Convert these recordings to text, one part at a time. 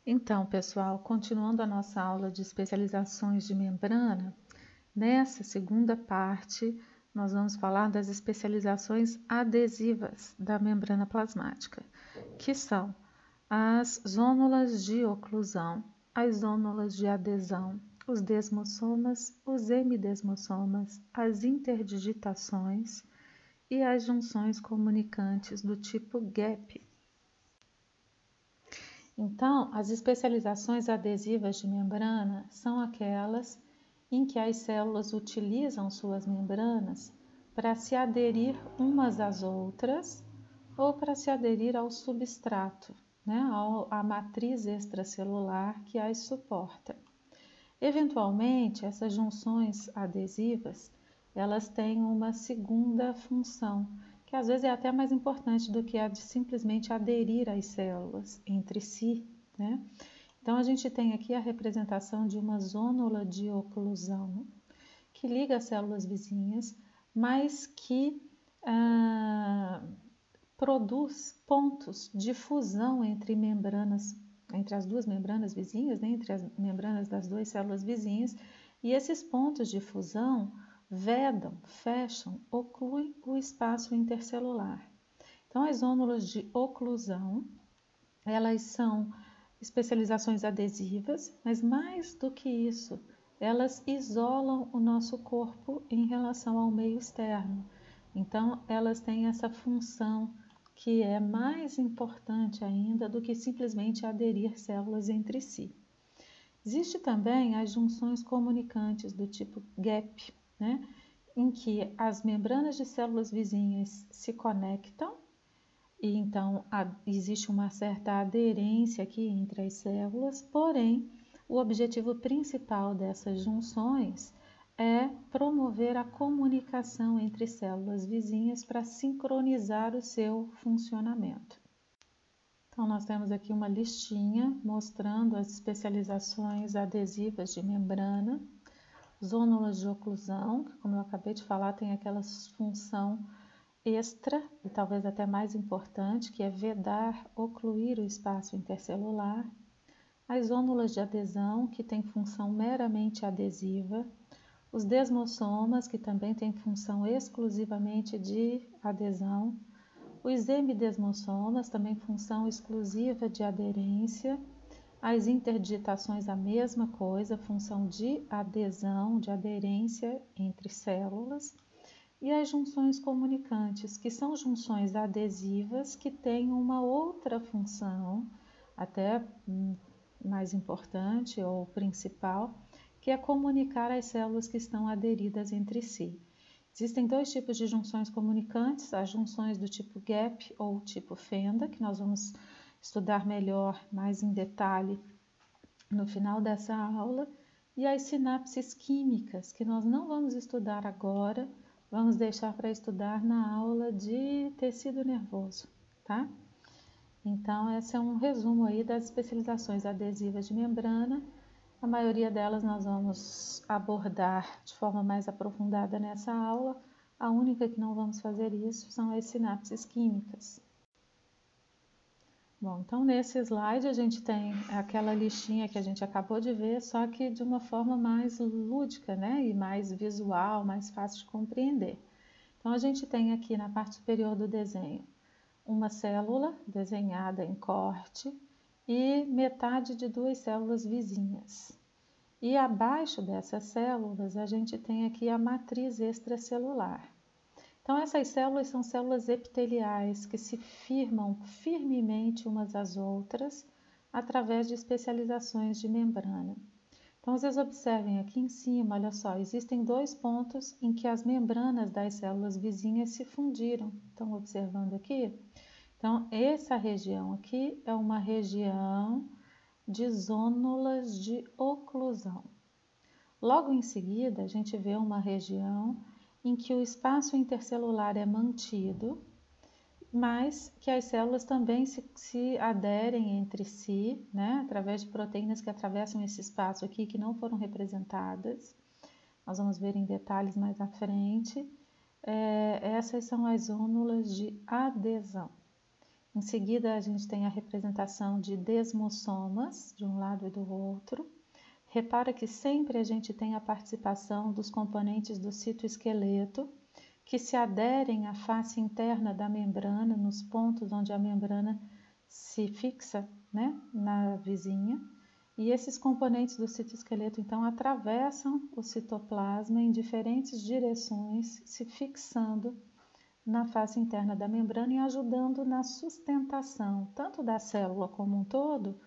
Então, pessoal, continuando a nossa aula de especializações de membrana, nessa segunda parte nós vamos falar das especializações adesivas da membrana plasmática, que são as zônulas de oclusão, as zônulas de adesão, os desmossomas, os hemidesmossomas, as interdigitações e as junções comunicantes do tipo GAP. Então, as especializações adesivas de membrana são aquelas em que as células utilizam suas membranas para se aderir umas às outras ou para se aderir ao substrato, né, à matriz extracelular que as suporta. Eventualmente, essas junções adesivas, elas têm uma segunda função, que às vezes é até mais importante do que a de simplesmente aderir às células entre si, né? Então, a gente tem aqui a representação de uma zônula de oclusão que liga as células vizinhas, mas que produz pontos de fusão entre membranas, entre as duas membranas vizinhas, né? Entre as membranas das duas células vizinhas, e esses pontos de fusão vedam, fecham, ocluem o espaço intercelular. Então, as zônulas de oclusão, elas são especializações adesivas, mas mais do que isso, elas isolam o nosso corpo em relação ao meio externo. Então, elas têm essa função que é mais importante ainda do que simplesmente aderir células entre si. Existe também as junções comunicantes do tipo GAP, né, em que as membranas de células vizinhas se conectam e então existe uma certa aderência aqui entre as células, porém o objetivo principal dessas junções é promover a comunicação entre células vizinhas para sincronizar o seu funcionamento. Então, nós temos aqui uma listinha mostrando as especializações adesivas de membrana, zônulas de oclusão, que, como eu acabei de falar, tem aquela função extra e talvez até mais importante, que é vedar, ocluir o espaço intercelular. As zônulas de adesão, que tem função meramente adesiva. Os desmossomas, que também têm função exclusivamente de adesão. Os hemidesmossomas, também função exclusiva de aderência. As interdigitações, a mesma coisa, função de adesão, de aderência entre células. E as junções comunicantes, que são junções adesivas que têm uma outra função, até mais importante ou principal, que é comunicar as células que estão aderidas entre si. Existem dois tipos de junções comunicantes, as junções do tipo GAP ou tipo fenda, que nós vamos estudar melhor, mais em detalhe, no final dessa aula, e as sinapses químicas, que nós não vamos estudar agora, vamos deixar para estudar na aula de tecido nervoso, tá? Então, esse é um resumo aí das especializações adesivas de membrana. A maioria delas nós vamos abordar de forma mais aprofundada nessa aula. A única que não vamos fazer isso são as sinapses químicas. Bom, então nesse slide a gente tem aquela listinha que a gente acabou de ver, só que de uma forma mais lúdica, né? E mais visual, mais fácil de compreender. Então a gente tem aqui na parte superior do desenho uma célula desenhada em corte e metade de duas células vizinhas. E abaixo dessas células a gente tem aqui a matriz extracelular. Então, essas células são células epiteliais que se firmam firmemente umas às outras através de especializações de membrana. Então, vocês observem aqui em cima, olha só, existem dois pontos em que as membranas das células vizinhas se fundiram. Estão observando aqui? Então, essa região aqui é uma região de zônulas de oclusão. Logo em seguida, a gente vê uma região em que o espaço intercelular é mantido, mas que as células também se aderem entre si, né, através de proteínas que atravessam esse espaço aqui, que não foram representadas. Nós vamos ver em detalhes mais à frente. Essas são as zônulas de adesão. Em seguida, a gente tem a representação de desmossomas, de um lado e do outro. Repara que sempre a gente tem a participação dos componentes do citoesqueleto, que se aderem à face interna da membrana, nos pontos onde a membrana se fixa, né, na vizinha. E esses componentes do citoesqueleto, então, atravessam o citoplasma em diferentes direções, se fixando na face interna da membrana e ajudando na sustentação, tanto da célula como um todo,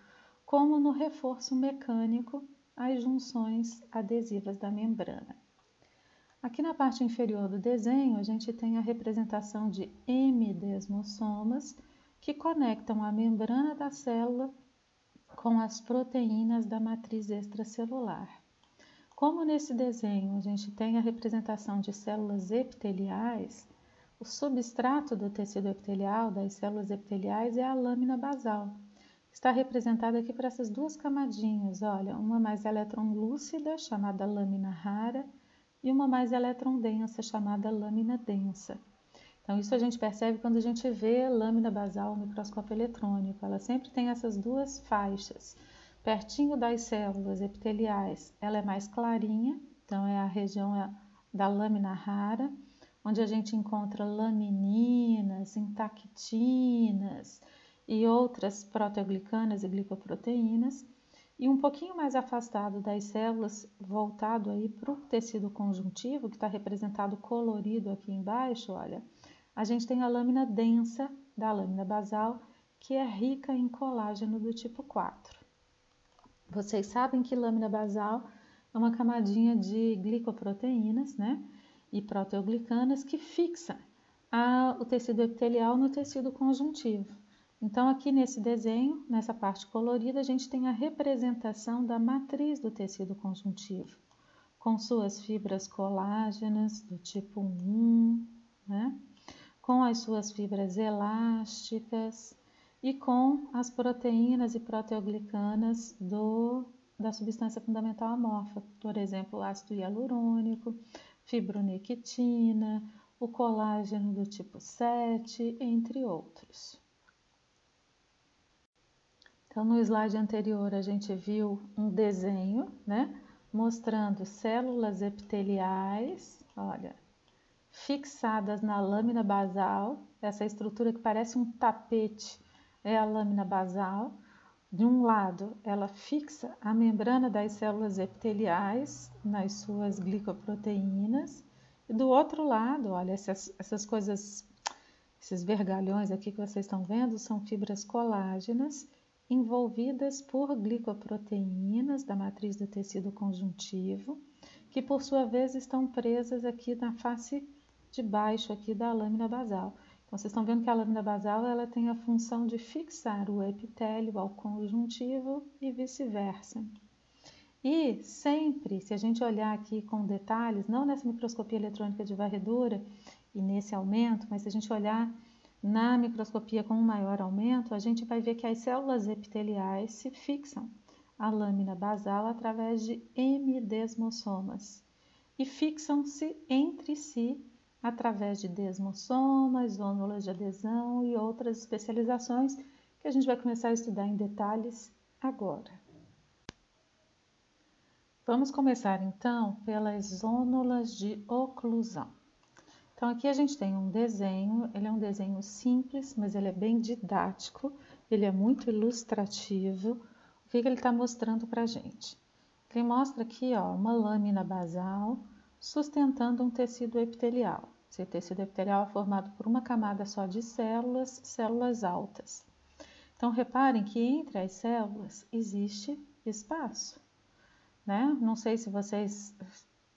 como no reforço mecânico às junções adesivas da membrana. Aqui na parte inferior do desenho, a gente tem a representação de hemidesmossomas, que conectam a membrana da célula com as proteínas da matriz extracelular. Como nesse desenho a gente tem a representação de células epiteliais, o substrato do tecido epitelial, das células epiteliais, é a lâmina basal. Está representada aqui por essas duas camadinhas, olha, uma mais eletronlúcida, chamada lâmina rara, e uma mais eletrondensa, chamada lâmina densa. Então, isso a gente percebe quando a gente vê lâmina basal no microscópio eletrônico. Ela sempre tem essas duas faixas. Pertinho das células epiteliais, ela é mais clarinha, então é a região da lâmina rara, onde a gente encontra lamininas, intactinas e outras proteoglicanas e glicoproteínas. E um pouquinho mais afastado das células, voltado aí para o tecido conjuntivo, que está representado colorido aqui embaixo, olha, a gente tem a lâmina densa da lâmina basal, que é rica em colágeno do tipo 4. Vocês sabem que lâmina basal é uma camadinha de glicoproteínas, né, e proteoglicanas que fixa o tecido epitelial no tecido conjuntivo. Então, aqui nesse desenho, nessa parte colorida, a gente tem a representação da matriz do tecido conjuntivo, com suas fibras colágenas do tipo 1, né? Com as suas fibras elásticas e com as proteínas e proteoglicanas da substância fundamental amorfa, por exemplo, o ácido hialurônico, fibronectina, o colágeno do tipo 7, entre outros. Então, no slide anterior, a gente viu um desenho, né, mostrando células epiteliais, olha, fixadas na lâmina basal. Essa estrutura que parece um tapete é a lâmina basal. De um lado, ela fixa a membrana das células epiteliais nas suas glicoproteínas. E do outro lado, olha, essas coisas, esses vergalhões aqui que vocês estão vendo, são fibras colágenas envolvidas por glicoproteínas da matriz do tecido conjuntivo, que por sua vez estão presas aqui na face de baixo aqui da lâmina basal. Então, vocês estão vendo que a lâmina basal ela tem a função de fixar o epitélio ao conjuntivo e vice-versa. E sempre, se a gente olhar aqui com detalhes, não nessa microscopia eletrônica de varredura e nesse aumento, mas se a gente olhar na microscopia com um maior aumento, a gente vai ver que as células epiteliais se fixam à lâmina basal através de hemidesmossomas e fixam-se entre si através de desmossomas, zônulas de adesão e outras especializações que a gente vai começar a estudar em detalhes agora. Vamos começar então pelas zônulas de oclusão. Então, aqui a gente tem um desenho, ele é um desenho simples, mas ele é bem didático, ele é muito ilustrativo. O que ele está mostrando para a gente? Ele mostra aqui, ó, uma lâmina basal sustentando um tecido epitelial. Esse tecido epitelial é formado por uma camada só de células, células altas. Então, reparem que entre as células existe espaço, né? Não sei se vocês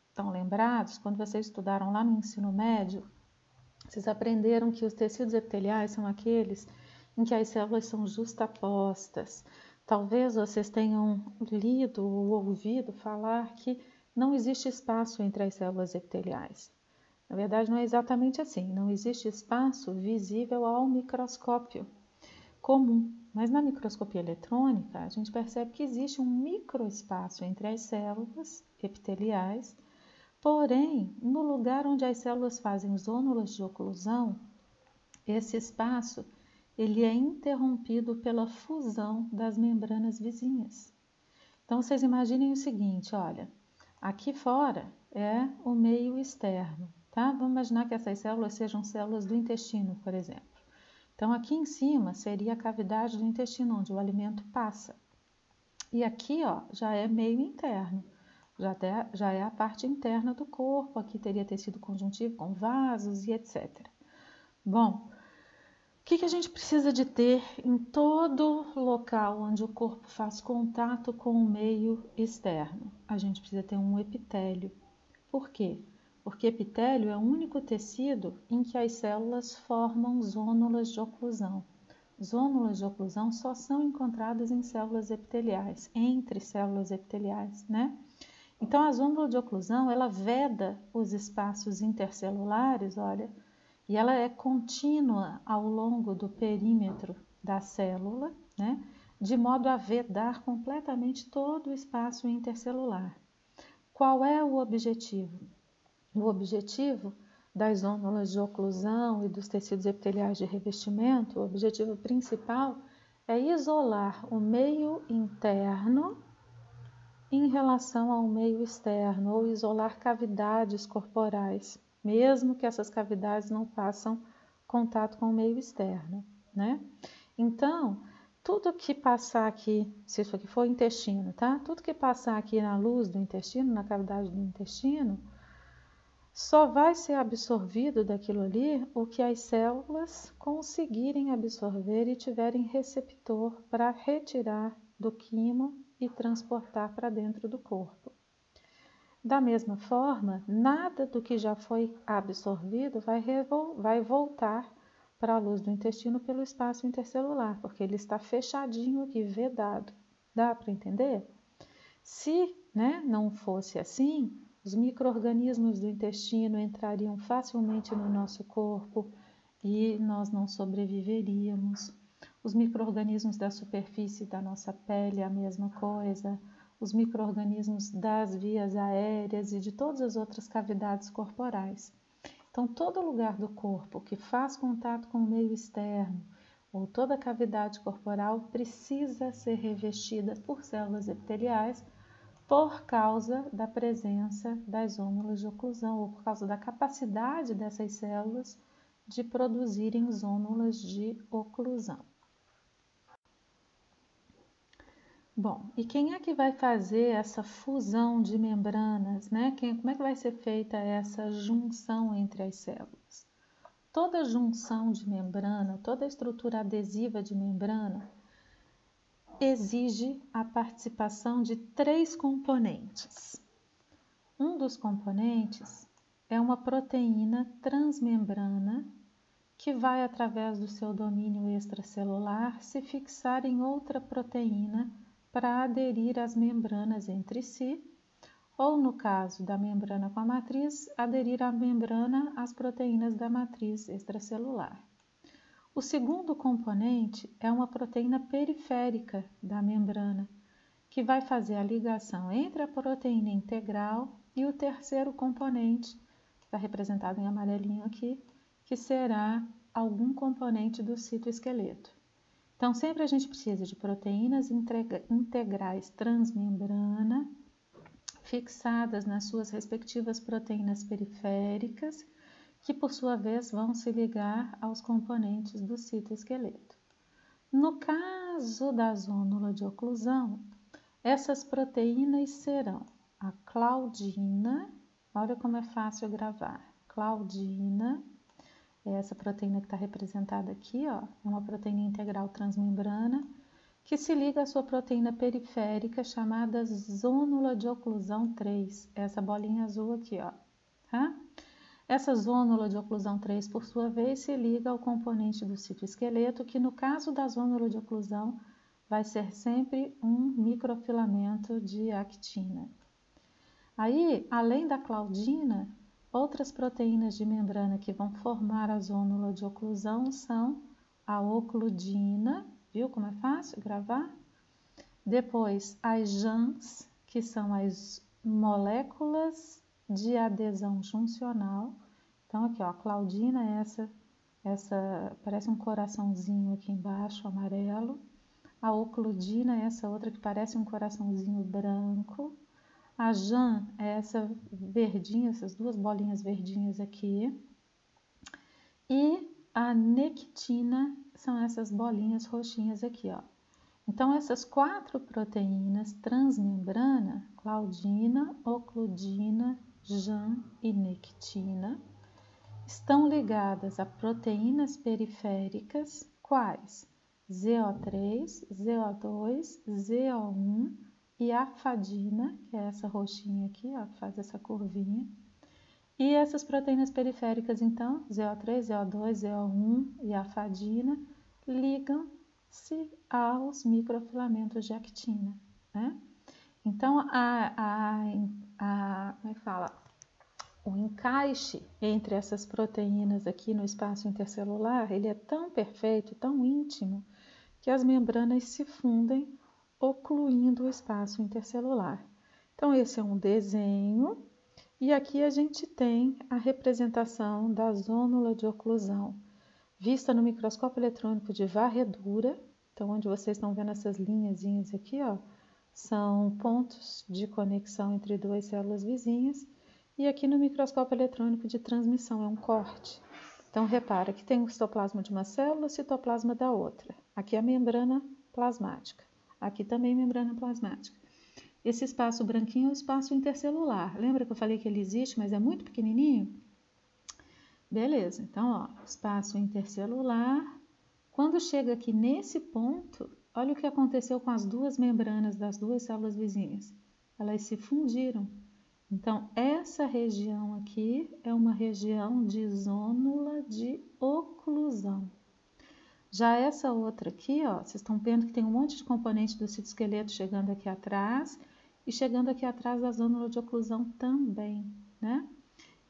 estão lembrados, quando vocês estudaram lá no ensino médio, vocês aprenderam que os tecidos epiteliais são aqueles em que as células são justapostas. Talvez vocês tenham lido ou ouvido falar que não existe espaço entre as células epiteliais. Na verdade, não é exatamente assim, não existe espaço visível ao microscópio comum. Mas na microscopia eletrônica, a gente percebe que existe um microespaço entre as células epiteliais. Porém, no lugar onde as células fazem zônulas de oclusão, esse espaço ele é interrompido pela fusão das membranas vizinhas. Então, vocês imaginem o seguinte, olha, aqui fora é o meio externo, tá? Vamos imaginar que essas células sejam células do intestino, por exemplo. Então, aqui em cima seria a cavidade do intestino, onde o alimento passa. E aqui, ó, já é meio interno, já é a parte interna do corpo, aqui teria tecido conjuntivo com vasos e etc. Bom, o que a gente precisa de ter em todo local onde o corpo faz contato com o meio externo? A gente precisa ter um epitélio. Por quê? Porque epitélio é o único tecido em que as células formam zônulas de oclusão. Zônulas de oclusão só são encontradas em células epiteliais, entre células epiteliais, né? Então, a zônula de oclusão, ela veda os espaços intercelulares, olha, e ela é contínua ao longo do perímetro da célula, né? De modo a vedar completamente todo o espaço intercelular. Qual é o objetivo? O objetivo das zônulas de oclusão e dos tecidos epiteliais de revestimento, o objetivo principal é isolar o meio interno em relação ao meio externo, ou isolar cavidades corporais, mesmo que essas cavidades não façam contato com o meio externo, né? Então, tudo que passar aqui, se isso aqui for intestino, tá? Tudo que passar aqui na luz do intestino, na cavidade do intestino, só vai ser absorvido daquilo ali o que as células conseguirem absorver e tiverem receptor para retirar do quimo e transportar para dentro do corpo. Da mesma forma, nada do que já foi absorvido vai voltar para a luz do intestino pelo espaço intercelular, porque ele está fechadinho aqui, vedado. Dá para entender? Se, né, não fosse assim, os micro-organismos do intestino entrariam facilmente no nosso corpo e nós não sobreviveríamos. Os micro-organismos da superfície da nossa pele, a mesma coisa. Os micro-organismos das vias aéreas e de todas as outras cavidades corporais. Então, todo lugar do corpo que faz contato com o meio externo ou toda cavidade corporal precisa ser revestida por células epiteliais por causa da presença das zônulas de oclusão ou por causa da capacidade dessas células de produzirem zônulas de oclusão. Bom, e quem é que vai fazer essa fusão de membranas, né? Como é que vai ser feita essa junção entre as células? Toda junção de membrana, toda estrutura adesiva de membrana exige a participação de 3 componentes. Um dos componentes é uma proteína transmembrana que vai, através do seu domínio extracelular, se fixar em outra proteína para aderir às membranas entre si, ou no caso da membrana com a matriz, aderir à membrana às proteínas da matriz extracelular. O segundo componente é uma proteína periférica da membrana, que vai fazer a ligação entre a proteína integral e o terceiro componente, que está representado em amarelinho aqui, que será algum componente do citoesqueleto. Então, sempre a gente precisa de proteínas integrais transmembrana, fixadas nas suas respectivas proteínas periféricas, que por sua vez vão se ligar aos componentes do citoesqueleto. No caso da zônula de oclusão, essas proteínas serão a claudina, olha como é fácil gravar, claudina, é essa proteína que está representada aqui, ó, é uma proteína integral transmembrana, que se liga à sua proteína periférica chamada zônula de oclusão 3, essa bolinha azul aqui, ó, tá? Essa zônula de oclusão 3, por sua vez, se liga ao componente do citoesqueleto, que no caso da zônula de oclusão vai ser sempre um microfilamento de actina. Aí, além da claudina, outras proteínas de membrana que vão formar a zônula de oclusão são a ocludina, viu como é fácil gravar? Depois, as JANs, que são as moléculas de adesão juncional. Então, aqui, ó, a claudina é essa parece um coraçãozinho aqui embaixo, amarelo. A ocludina é essa outra que parece um coraçãozinho branco. A JAN é essa verdinha, essas duas bolinhas verdinhas aqui. E a nectina são essas bolinhas roxinhas aqui, ó. Então, essas 4 proteínas transmembrana, claudina, ocludina, JAN e nectina, estão ligadas a proteínas periféricas, quais? ZO3, ZO2, ZO1 e a fadina, que é essa roxinha aqui, ó, que faz essa curvinha. E essas proteínas periféricas, então, ZO3, ZO2, ZO1 e a fadina, ligam-se aos microfilamentos de actina, né? Então, como é que fala? O encaixe entre essas proteínas aqui no espaço intercelular, ele é tão perfeito, tão íntimo, que as membranas se fundem, ocluindo o espaço intercelular. Então, esse é um desenho, e aqui a gente tem a representação da zônula de oclusão, vista no microscópio eletrônico de varredura. Então, onde vocês estão vendo essas linhazinhas aqui, ó, são pontos de conexão entre duas células vizinhas. E aqui no microscópio eletrônico de transmissão é um corte. Então, repara que tem o citoplasma de uma célula e o citoplasma da outra. Aqui é a membrana plasmática. Aqui também membrana plasmática. Esse espaço branquinho é o espaço intercelular. Lembra que eu falei que ele existe, mas é muito pequenininho? Beleza, então, ó, espaço intercelular. Quando chega aqui nesse ponto, olha o que aconteceu com as duas membranas das duas células vizinhas. Elas se fundiram. Então, essa região aqui é uma região de zônula de oclusão. Já essa outra aqui, ó, vocês estão vendo que tem um monte de componente do citoesqueleto chegando aqui atrás e chegando aqui atrás da zônula de oclusão também, né?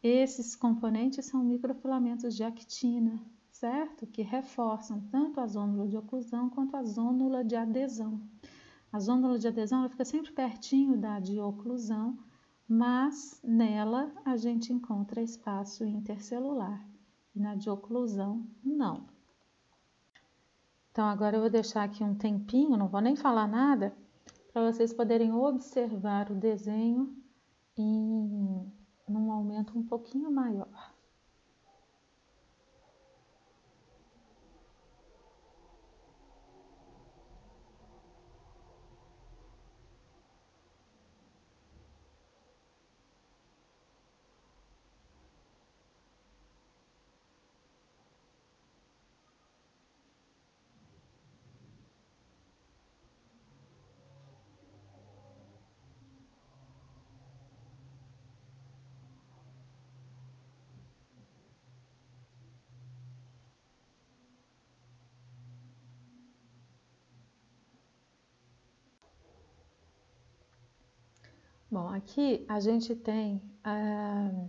Esses componentes são microfilamentos de actina, certo? Que reforçam tanto a zônula de oclusão quanto a zônula de adesão. A zônula de adesão ela fica sempre pertinho da de oclusão, mas nela a gente encontra espaço intercelular e na de oclusão não. Então agora eu vou deixar aqui um tempinho, não vou nem falar nada, para vocês poderem observar o desenho num aumento um pouquinho maior. Bom, aqui a gente tem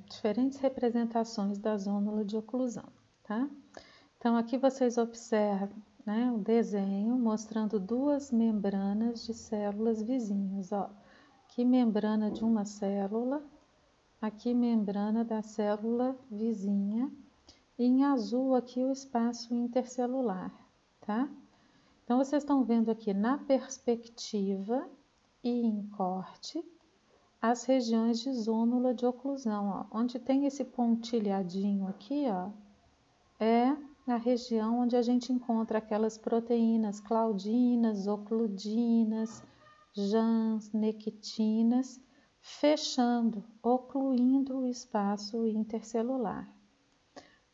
diferentes representações da zônula de oclusão, tá? Então, aqui vocês observam, né, o desenho mostrando duas membranas de células vizinhas, ó. Aqui membrana de uma célula, aqui membrana da célula vizinha, e em azul aqui o espaço intercelular, tá? Então, vocês estão vendo aqui na perspectiva e em corte, as regiões de zônula de oclusão, ó. Onde tem esse pontilhadinho aqui, ó, é a região onde a gente encontra aquelas proteínas claudinas, ocludinas, JANs, nectinas, fechando, ocluindo o espaço intercelular.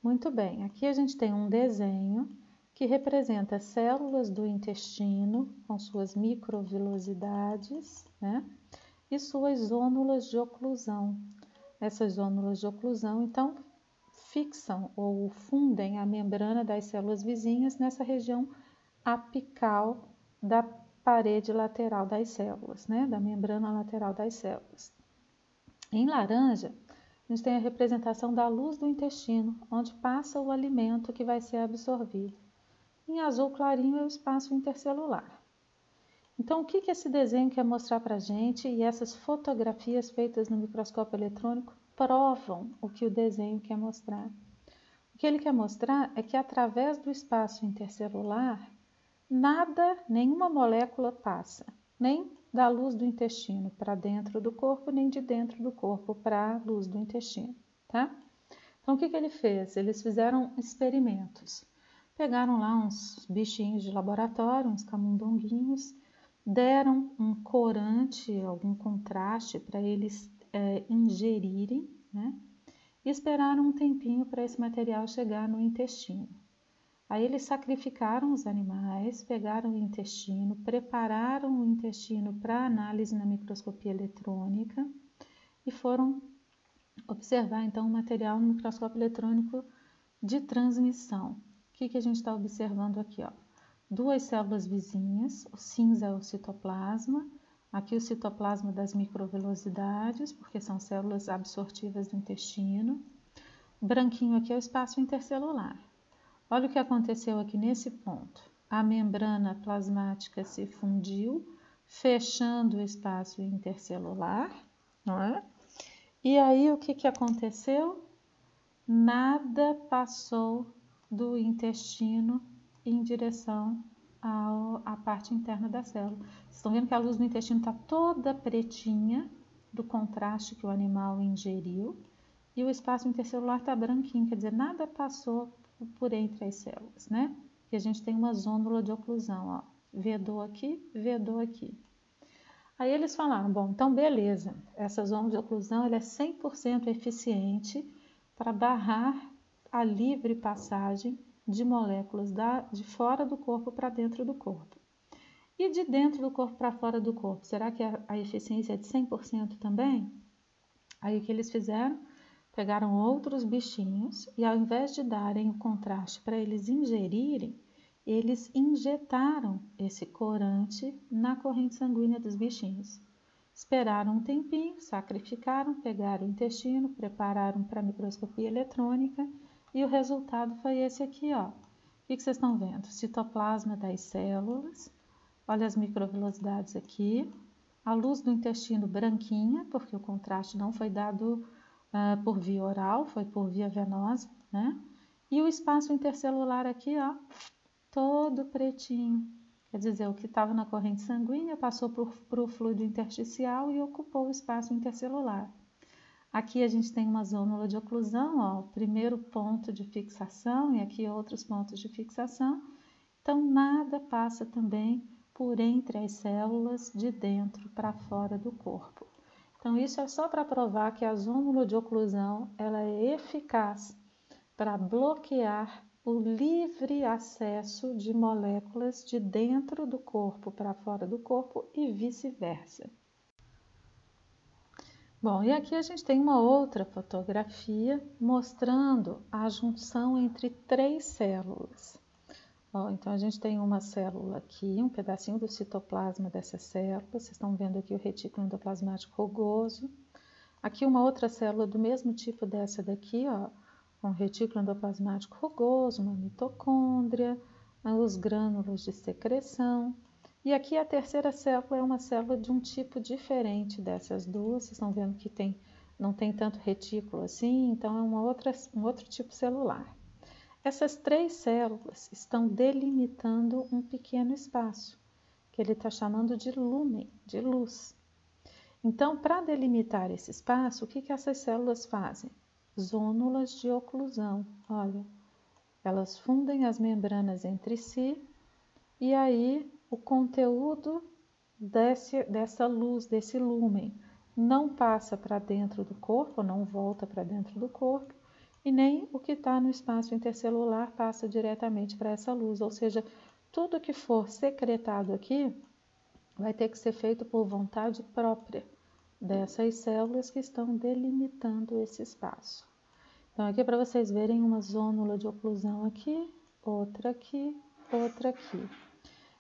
Muito bem, aqui a gente tem um desenho que representa células do intestino com suas microvilosidades, né? E suas zônulas de oclusão. Essas zônulas de oclusão, então, fixam ou fundem a membrana das células vizinhas nessa região apical da parede lateral das células, né? Da membrana lateral das células. Em laranja, a gente tem a representação da luz do intestino, onde passa o alimento que vai ser absorvido. Em azul clarinho é o espaço intercelular. Então, o que esse desenho quer mostrar para a gente e essas fotografias feitas no microscópio eletrônico provam o que o desenho quer mostrar? O que ele quer mostrar é que através do espaço intercelular, nenhuma molécula passa, nem da luz do intestino para dentro do corpo, nem de dentro do corpo para a luz do intestino, tá? Então, o que ele fez? Eles fizeram experimentos. Pegaram lá uns bichinhos de laboratório, uns camundonguinhos, deram um corante, algum contraste para eles ingerirem, né? E esperaram um tempinho para esse material chegar no intestino. Aí eles sacrificaram os animais, pegaram o intestino, prepararam o intestino para análise na microscopia eletrônica e foram observar então o material no microscópio eletrônico de transmissão. O que a gente está observando aqui? Ó? Duas células vizinhas, o cinza é o citoplasma, aqui o citoplasma das microvelocidades, porque são células absortivas do intestino. Branquinho aqui é o espaço intercelular. Olha o que aconteceu aqui nesse ponto. A membrana plasmática se fundiu, fechando o espaço intercelular, não é? E aí o que aconteceu? Nada passou do intestino em direção à parte interna da célula. Vocês estão vendo que a luz do intestino está toda pretinha do contraste que o animal ingeriu e o espaço intercelular está branquinho, quer dizer, nada passou por entre as células, né? E a gente tem uma zônula de oclusão, ó, vedou aqui, vedou aqui. Aí eles falaram, bom, então beleza, essa zona de oclusão ela é 100% eficiente para barrar a livre passagem de moléculas de fora do corpo para dentro do corpo. E de dentro do corpo para fora do corpo, será que a eficiência é de 100% também? Aí o que eles fizeram? Pegaram outros bichinhos e ao invés de darem o contraste para eles ingerirem, eles injetaram esse corante na corrente sanguínea dos bichinhos. Esperaram um tempinho, sacrificaram, pegaram o intestino, prepararam para a microscopia eletrônica e o resultado foi esse aqui, ó. O que vocês estão vendo? Citoplasma das células, olha as microvelocidades aqui, a luz do intestino branquinha, porque o contraste não foi dado por via oral, foi por via venosa, né? E o espaço intercelular aqui, ó, todo pretinho. Quer dizer, o que estava na corrente sanguínea passou para o fluido intersticial e ocupou o espaço intercelular. Aqui a gente tem uma zônula de oclusão, ó, o primeiro ponto de fixação e aqui outros pontos de fixação. Então, nada passa também por entre as células de dentro para fora do corpo. Então, isso é só para provar que a zônula de oclusão ela é eficaz para bloquear o livre acesso de moléculas de dentro do corpo para fora do corpo e vice-versa. Bom, e aqui a gente tem uma outra fotografia mostrando a junção entre três células. Ó, então, a gente tem uma célula aqui, um pedacinho do citoplasma dessa célula. Vocês estão vendo aqui o retículo endoplasmático rugoso. Aqui uma outra célula do mesmo tipo dessa daqui, ó, um retículo endoplasmático rugoso, uma mitocôndria, os grânulos de secreção. E aqui a terceira célula é uma célula de um tipo diferente dessas duas. Vocês estão vendo que não tem tanto retículo assim, então é um outro tipo celular. Essas três células estão delimitando um pequeno espaço, que ele está chamando de lúmen, de luz. Então, para delimitar esse espaço, o que essas células fazem? Zônulas de oclusão. Olha, elas fundem as membranas entre si e aí o conteúdo dessa luz, desse lúmen, não passa para dentro do corpo, não volta para dentro do corpo, e nem o que está no espaço intercelular passa diretamente para essa luz, ou seja, tudo que for secretado aqui vai ter que ser feito por vontade própria dessas células que estão delimitando esse espaço. Então, aqui para vocês verem uma zônula de oclusão aqui, outra aqui, outra aqui.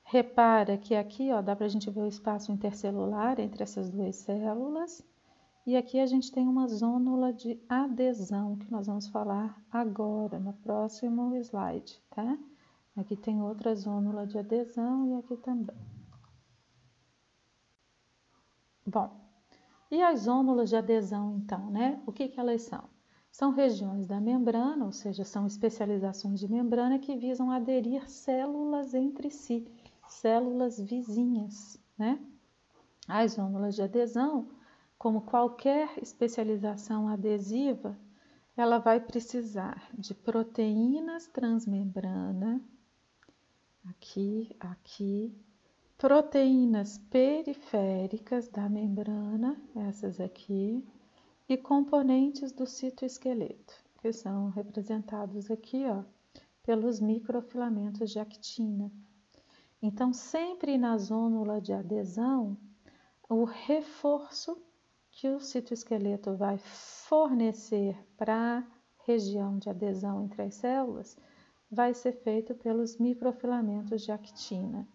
Repara que aqui, ó, dá para a gente ver o espaço intercelular entre essas duas células. E aqui a gente tem uma zônula de adesão, que nós vamos falar agora, no próximo slide, tá? Aqui tem outra zônula de adesão e aqui também. Bom, e as zônulas de adesão, então, né? O que elas são? São regiões da membrana, ou seja, são especializações de membrana que visam aderir células entre si, células vizinhas, né? As zônulas de adesão, como qualquer especialização adesiva, ela vai precisar de proteínas transmembrana, aqui, proteínas periféricas da membrana, essas aqui, e componentes do citoesqueleto, que são representados aqui, ó, pelos microfilamentos de actina. Então, sempre na zônula de adesão, o reforço que o citoesqueleto vai fornecer para a região de adesão entre as células vai ser feito pelos microfilamentos de actina.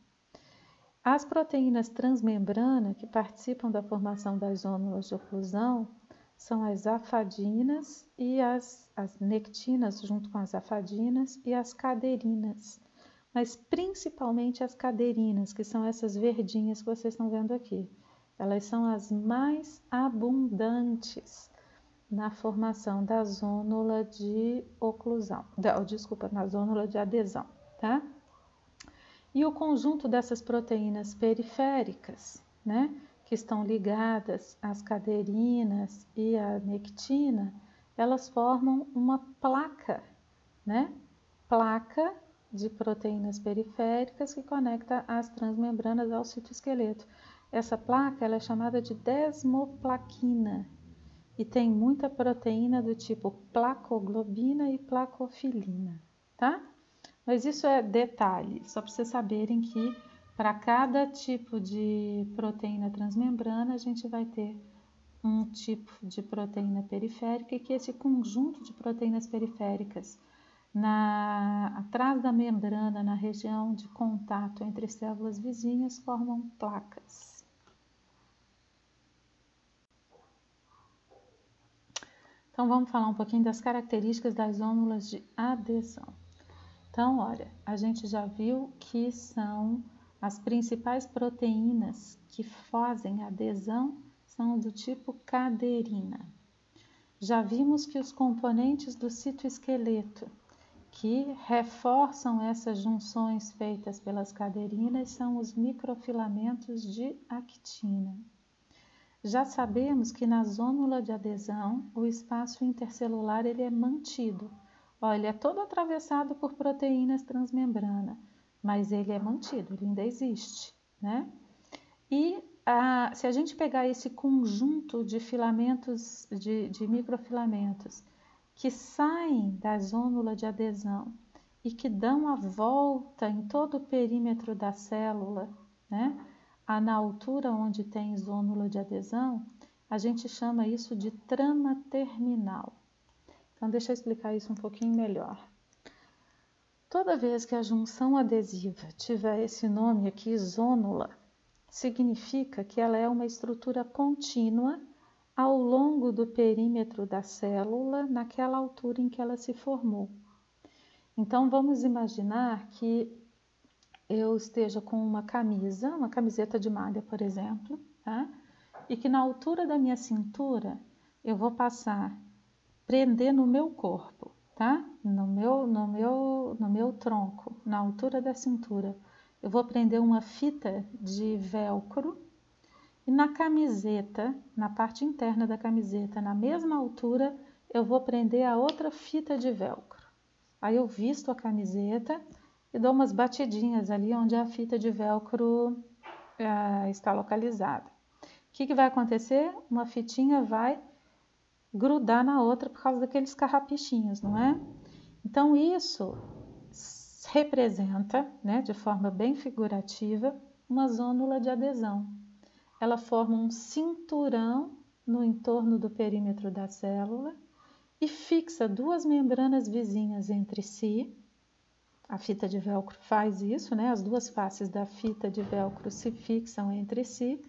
As proteínas transmembrana que participam da formação das zônulas de oclusão são as afadinas e as nectinas, junto com as afadinas, e as caderinas, mas principalmente as caderinas, que são essas verdinhas que vocês estão vendo aqui. Elas são as mais abundantes na formação da zônula de oclusão, na zônula de adesão, tá? E o conjunto dessas proteínas periféricas, né, que estão ligadas às caderinas e à nectina, elas formam uma placa, né? Placa de proteínas periféricas que conecta as transmembranas ao citoesqueleto. Essa placa ela é chamada de desmoplaquina e tem muita proteína do tipo placoglobina e placofilina, tá? Mas isso é detalhe, só para vocês saberem que para cada tipo de proteína transmembrana, a gente vai ter um tipo de proteína periférica e que esse conjunto de proteínas periféricas atrás da membrana, na região de contato entre células vizinhas, formam placas. Então, vamos falar um pouquinho das características das zônulas de adesão. Então, olha, a gente já viu que são as principais proteínas que fazem adesão são do tipo caderina. Já vimos que os componentes do citoesqueleto que reforçam essas junções feitas pelas caderinas são os microfilamentos de actina. Já sabemos que na zônula de adesão o espaço intercelular ele é mantido. Olha, ele é todo atravessado por proteínas transmembrana, mas ele é mantido, ele ainda existe, né? E se a gente pegar esse conjunto de filamentos, de microfilamentos que saem da zônula de adesão e que dão a volta em todo o perímetro da célula, né? Na altura onde tem zônula de adesão, a gente chama isso de trama terminal. Então, deixa eu explicar isso um pouquinho melhor. Toda vez que a junção adesiva tiver esse nome aqui, zônula, significa que ela é uma estrutura contínua ao longo do perímetro da célula, naquela altura em que ela se formou. Então, vamos imaginar que eu esteja com uma camiseta de malha, por exemplo, tá? E que na altura da minha cintura eu vou prender no meu corpo, tá? No meu tronco, na altura da cintura. Eu vou prender uma fita de velcro e na camiseta, na parte interna da camiseta, na mesma altura, eu vou prender a outra fita de velcro. Aí eu visto a camiseta e dou umas batidinhas ali onde a fita de velcro está localizada. O que vai acontecer? Uma fitinha vai grudar na outra por causa daqueles carrapichinhos, não é? Então, isso representa, né, de forma bem figurativa, uma zônula de adesão. Ela forma um cinturão no entorno do perímetro da célula e fixa duas membranas vizinhas entre si. A fita de velcro faz isso, né? As duas faces da fita de velcro se fixam entre si,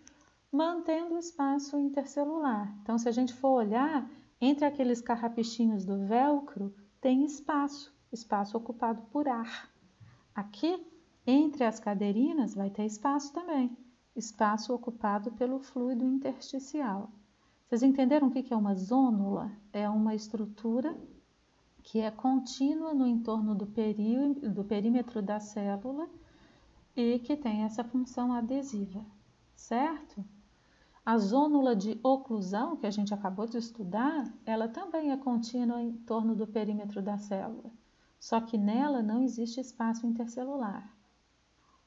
mantendo o espaço intercelular. Então, se a gente for olhar, entre aqueles carrapichinhos do velcro, tem espaço ocupado por ar. Aqui, entre as caderinas, vai ter espaço também, espaço ocupado pelo fluido intersticial. Vocês entenderam o que é uma zônula? É uma estrutura que é contínua no entorno do perímetro da célula e que tem essa função adesiva, certo? A zônula de oclusão, que a gente acabou de estudar, ela também é contínua em torno do perímetro da célula, só que nela não existe espaço intercelular.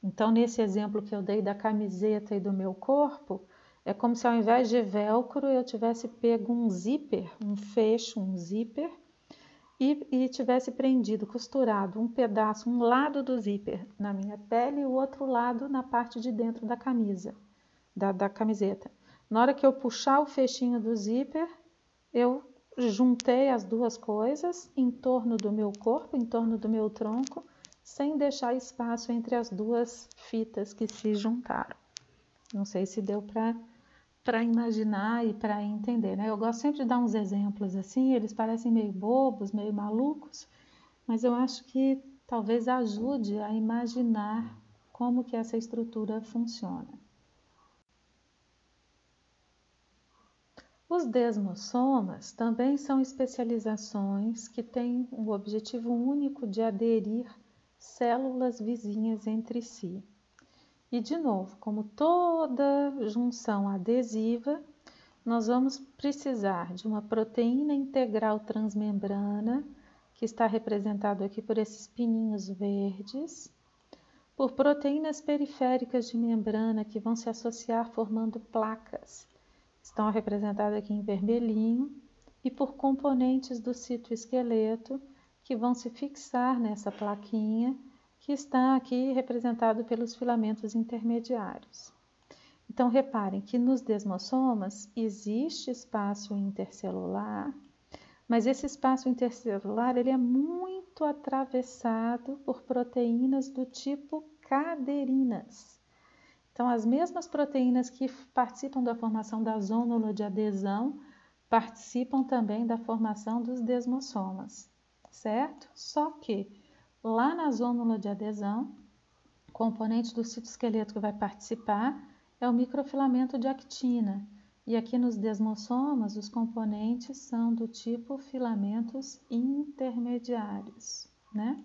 Então, nesse exemplo que eu dei da camiseta e do meu corpo, é como se ao invés de velcro eu tivesse pego um zíper, um fecho, um zíper, e tivesse prendido, costurado um pedaço, um lado do zíper na minha pele e o outro lado na parte de dentro da camisa, da camiseta. Na hora que eu puxar o fechinho do zíper, eu juntei as duas coisas em torno do meu corpo, em torno do meu tronco, sem deixar espaço entre as duas fitas que se juntaram. Não sei se deu para imaginar e para entender, né? Eu gosto sempre de dar uns exemplos assim, eles parecem meio bobos, meio malucos, mas eu acho que talvez ajude a imaginar como que essa estrutura funciona. Os desmossomas também são especializações que têm o objetivo único de aderir células vizinhas entre si. E, de novo, como toda junção adesiva, nós vamos precisar de uma proteína integral transmembrana, que está representado aqui por esses pininhos verdes, por proteínas periféricas de membrana que vão se associar formando placas, estão representadas aqui em vermelhinho, e por componentes do citoesqueleto que vão se fixar nessa plaquinha, que está aqui representado pelos filamentos intermediários. Então, reparem que nos desmossomas existe espaço intercelular, mas esse espaço intercelular ele é muito atravessado por proteínas do tipo caderinas. Então, as mesmas proteínas que participam da formação da zônula de adesão participam também da formação dos desmossomas, certo? Só que lá na zônula de adesão, o componente do citoesqueleto que vai participar é o microfilamento de actina. E aqui nos desmossomas, os componentes são do tipo filamentos intermediários, né?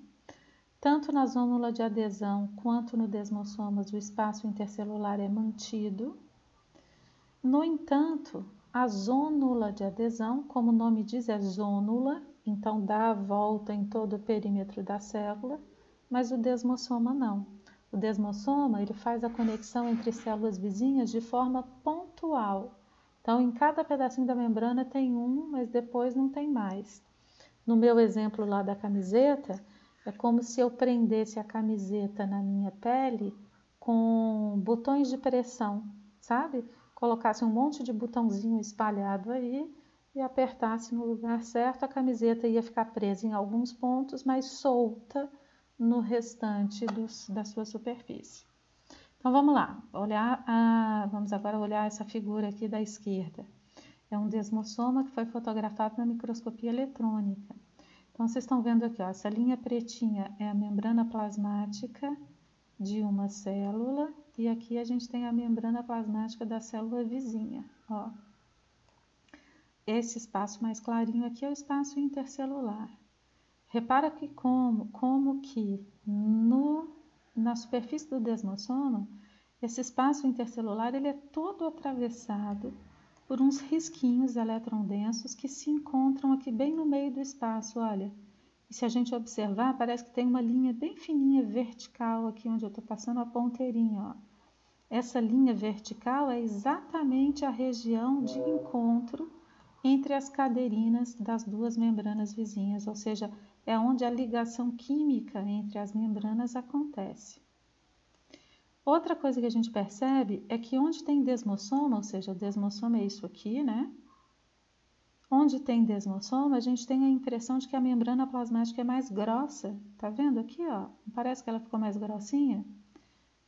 Tanto na zônula de adesão quanto no desmossomas, o espaço intercelular é mantido. No entanto, a zônula de adesão, como o nome diz, é zônula, então dá a volta em todo o perímetro da célula, mas o desmossoma não. O desmossoma ele faz a conexão entre células vizinhas de forma pontual. Então, em cada pedacinho da membrana tem um, mas depois não tem mais. No meu exemplo lá da camiseta, é como se eu prendesse a camiseta na minha pele com botões de pressão, sabe? Colocasse um monte de botãozinho espalhado aí e apertasse no lugar certo, a camiseta ia ficar presa em alguns pontos, mas solta no restante da sua superfície. Então vamos lá, vamos agora olhar essa figura aqui da esquerda. É um desmossoma que foi fotografado na microscopia eletrônica. Então vocês estão vendo aqui, ó, essa linha pretinha é a membrana plasmática de uma célula e aqui a gente tem a membrana plasmática da célula vizinha, ó. Esse espaço mais clarinho aqui é o espaço intercelular. Repara que como que na superfície do desmossoma, esse espaço intercelular ele é todo atravessado por uns risquinhos eletrondensos que se encontram aqui bem no meio do espaço, olha. E se a gente observar, parece que tem uma linha bem fininha vertical aqui onde eu estou passando a ponteirinha, ó. Essa linha vertical é exatamente a região de encontro entre as caderinas das duas membranas vizinhas, ou seja, é onde a ligação química entre as membranas acontece. Outra coisa que a gente percebe é que onde tem desmossoma, ou seja, o desmossoma é isso aqui, né? Onde tem desmossoma, a gente tem a impressão de que a membrana plasmática é mais grossa. Tá vendo aqui, ó? Não parece que ela ficou mais grossinha?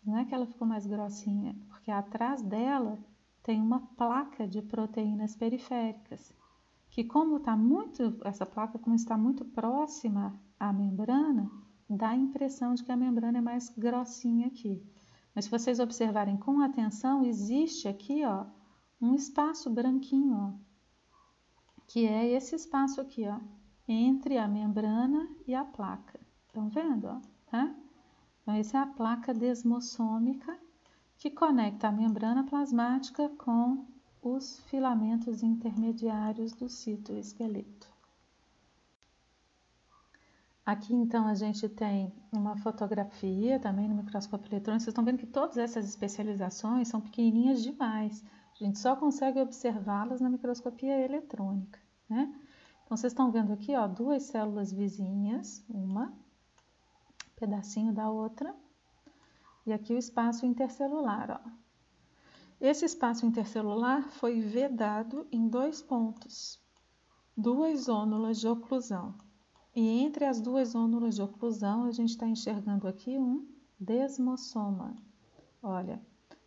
Não é que ela ficou mais grossinha, porque atrás dela tem uma placa de proteínas periféricas, que essa placa como está muito próxima à membrana, dá a impressão de que a membrana é mais grossinha aqui. Mas se vocês observarem com atenção, existe aqui, ó, um espaço branquinho, ó. que é esse espaço aqui, ó, entre a membrana e a placa. Estão vendo, ó, tá? Então, essa é a placa desmossômica que conecta a membrana plasmática com os filamentos intermediários do citoesqueleto. Aqui, então, a gente tem uma fotografia também no microscópio eletrônico. Vocês estão vendo que todas essas especializações são pequenininhas demais. A gente só consegue observá-las na microscopia eletrônica, né? Então, vocês estão vendo aqui, ó, duas células vizinhas, uma pedacinho da outra, e aqui o espaço intercelular, ó. Esse espaço intercelular foi vedado em 2 pontos, 2 zônulas de oclusão. E entre as 2 zônulas de oclusão, a gente está enxergando aqui um desmossoma. Olha,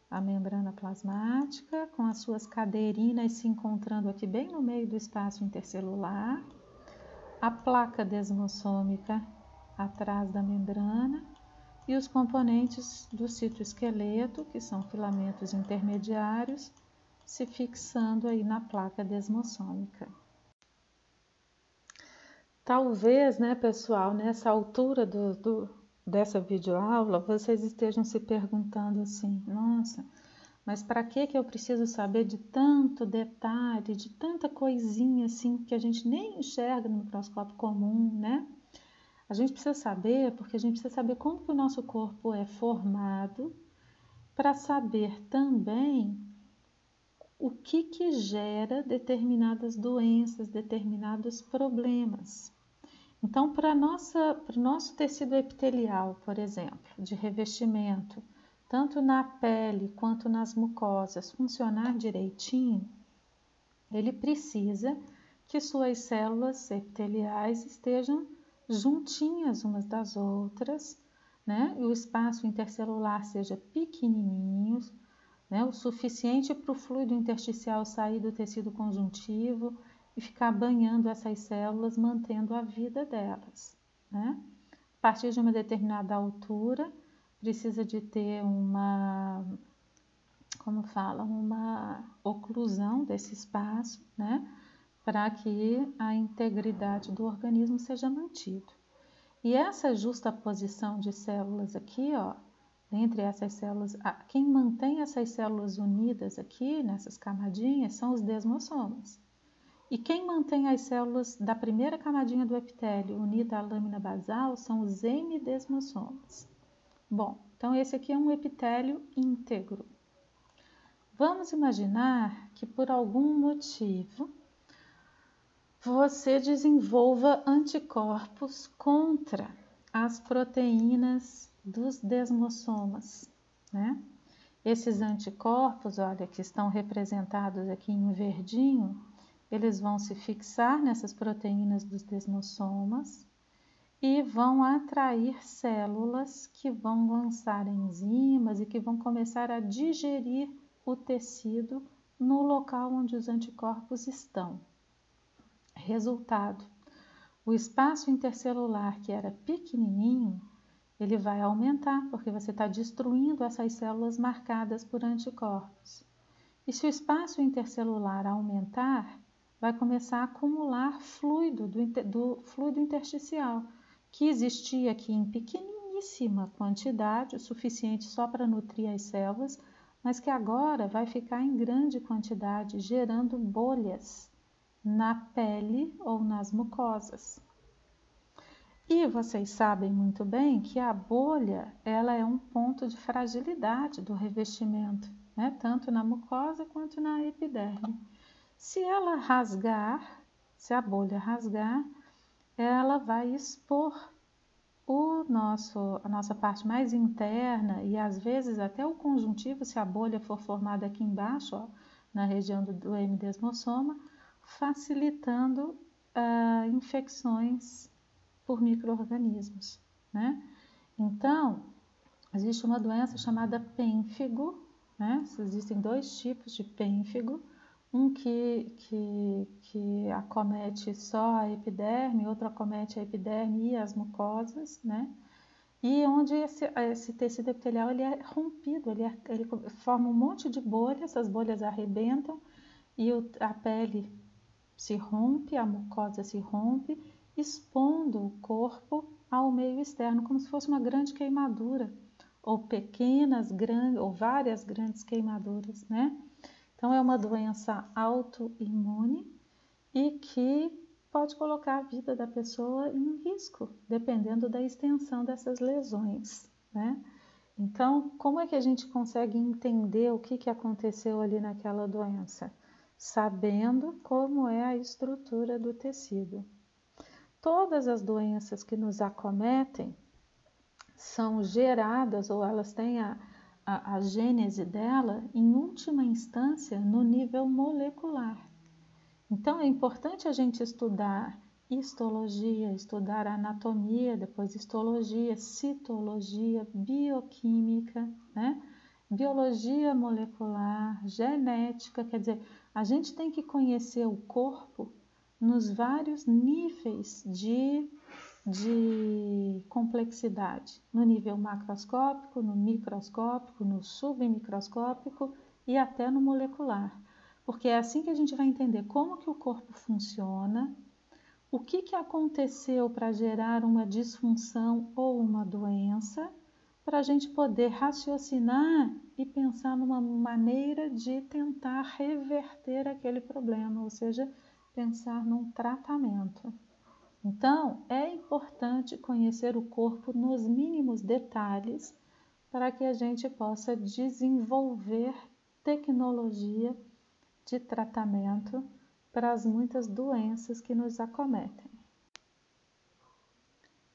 a membrana plasmática com as suas cadeirinas se encontrando aqui bem no meio do espaço intercelular, a placa desmossômica atrás da membrana e os componentes do citoesqueleto, que são filamentos intermediários, se fixando aí na placa desmossômica. Talvez, né, pessoal, nessa altura dessa videoaula, vocês estejam se perguntando assim, nossa, mas para que eu preciso saber de tanto detalhe, de tanta coisinha assim que a gente nem enxerga no microscópio comum, né? A gente precisa saber, porque a gente precisa saber como que o nosso corpo é formado, para saber também o que gera determinadas doenças, determinados problemas. Então, para o nosso tecido epitelial, por exemplo, de revestimento, tanto na pele quanto nas mucosas, funcionar direitinho, ele precisa que suas células epiteliais estejam juntinhas umas das outras, né? E o espaço intercelular seja pequenininho, né? O suficiente para o fluido intersticial sair do tecido conjuntivo e ficar banhando essas células, mantendo a vida delas, né? A partir de uma determinada altura, precisa de ter uma oclusão desse espaço, né? Para que a integridade do organismo seja mantida. E essa justaposição de células aqui, ó, entre essas células, quem mantém essas células unidas aqui, nessas camadinhas, são os desmossomas. E quem mantém as células da primeira camadinha do epitélio unida à lâmina basal são os hemidesmossomas. Bom, então esse aqui é um epitélio íntegro. Vamos imaginar que por algum motivo você desenvolva anticorpos contra as proteínas dos desmossomas, né? Esses anticorpos, olha, que estão representados aqui em verdinho, eles vão se fixar nessas proteínas dos desmossomas e vão atrair células que vão lançar enzimas e que vão começar a digerir o tecido no local onde os anticorpos estão. Resultado, o espaço intercelular que era pequenininho, ele vai aumentar, porque você está destruindo essas células marcadas por anticorpos. E se o espaço intercelular aumentar, vai começar a acumular fluido do fluido intersticial, que existia aqui em pequeniníssima quantidade, o suficiente só para nutrir as células, mas que agora vai ficar em grande quantidade, gerando bolhas na pele ou nas mucosas. E vocês sabem muito bem que a bolha, ela é um ponto de fragilidade do revestimento, né? Tanto na mucosa quanto na epiderme. Se ela rasgar, se a bolha rasgar, ela vai expor a nossa parte mais interna e às vezes até o conjuntivo, se a bolha for formada aqui embaixo, ó, na região do hemidesmossoma, facilitando infecções por micro-organismos, né? Então, existe uma doença chamada pênfigo, né? Existem 2 tipos de pênfigo, um que acomete só a epiderme, outro acomete a epiderme e as mucosas, né? E onde esse tecido epitelial ele é rompido, ele forma um monte de bolhas, essas bolhas arrebentam e a pele se rompe, a mucosa se rompe, expondo o corpo ao meio externo, como se fosse uma grande queimadura, ou pequenas, grandes, ou várias grandes queimaduras, né? Então, é uma doença autoimune e que pode colocar a vida da pessoa em risco, dependendo da extensão dessas lesões, né? Então, como é que a gente consegue entender o que aconteceu ali naquela doença? Sabendo como é a estrutura do tecido. Todas as doenças que nos acometem são geradas, ou elas têm a gênese dela, em última instância, no nível molecular. Então, é importante a gente estudar histologia, estudar anatomia, depois histologia, citologia, bioquímica, né? Biologia molecular, genética, quer dizer, a gente tem que conhecer o corpo nos vários níveis de complexidade, no nível macroscópico, no microscópico, no submicroscópico e até no molecular. Porque é assim que a gente vai entender como que o corpo funciona, o que aconteceu para gerar uma disfunção ou uma doença, para a gente poder raciocinar e pensar numa maneira de tentar reverter aquele problema, ou seja, pensar num tratamento. Então, é importante conhecer o corpo nos mínimos detalhes para que a gente possa desenvolver tecnologia de tratamento para as muitas doenças que nos acometem.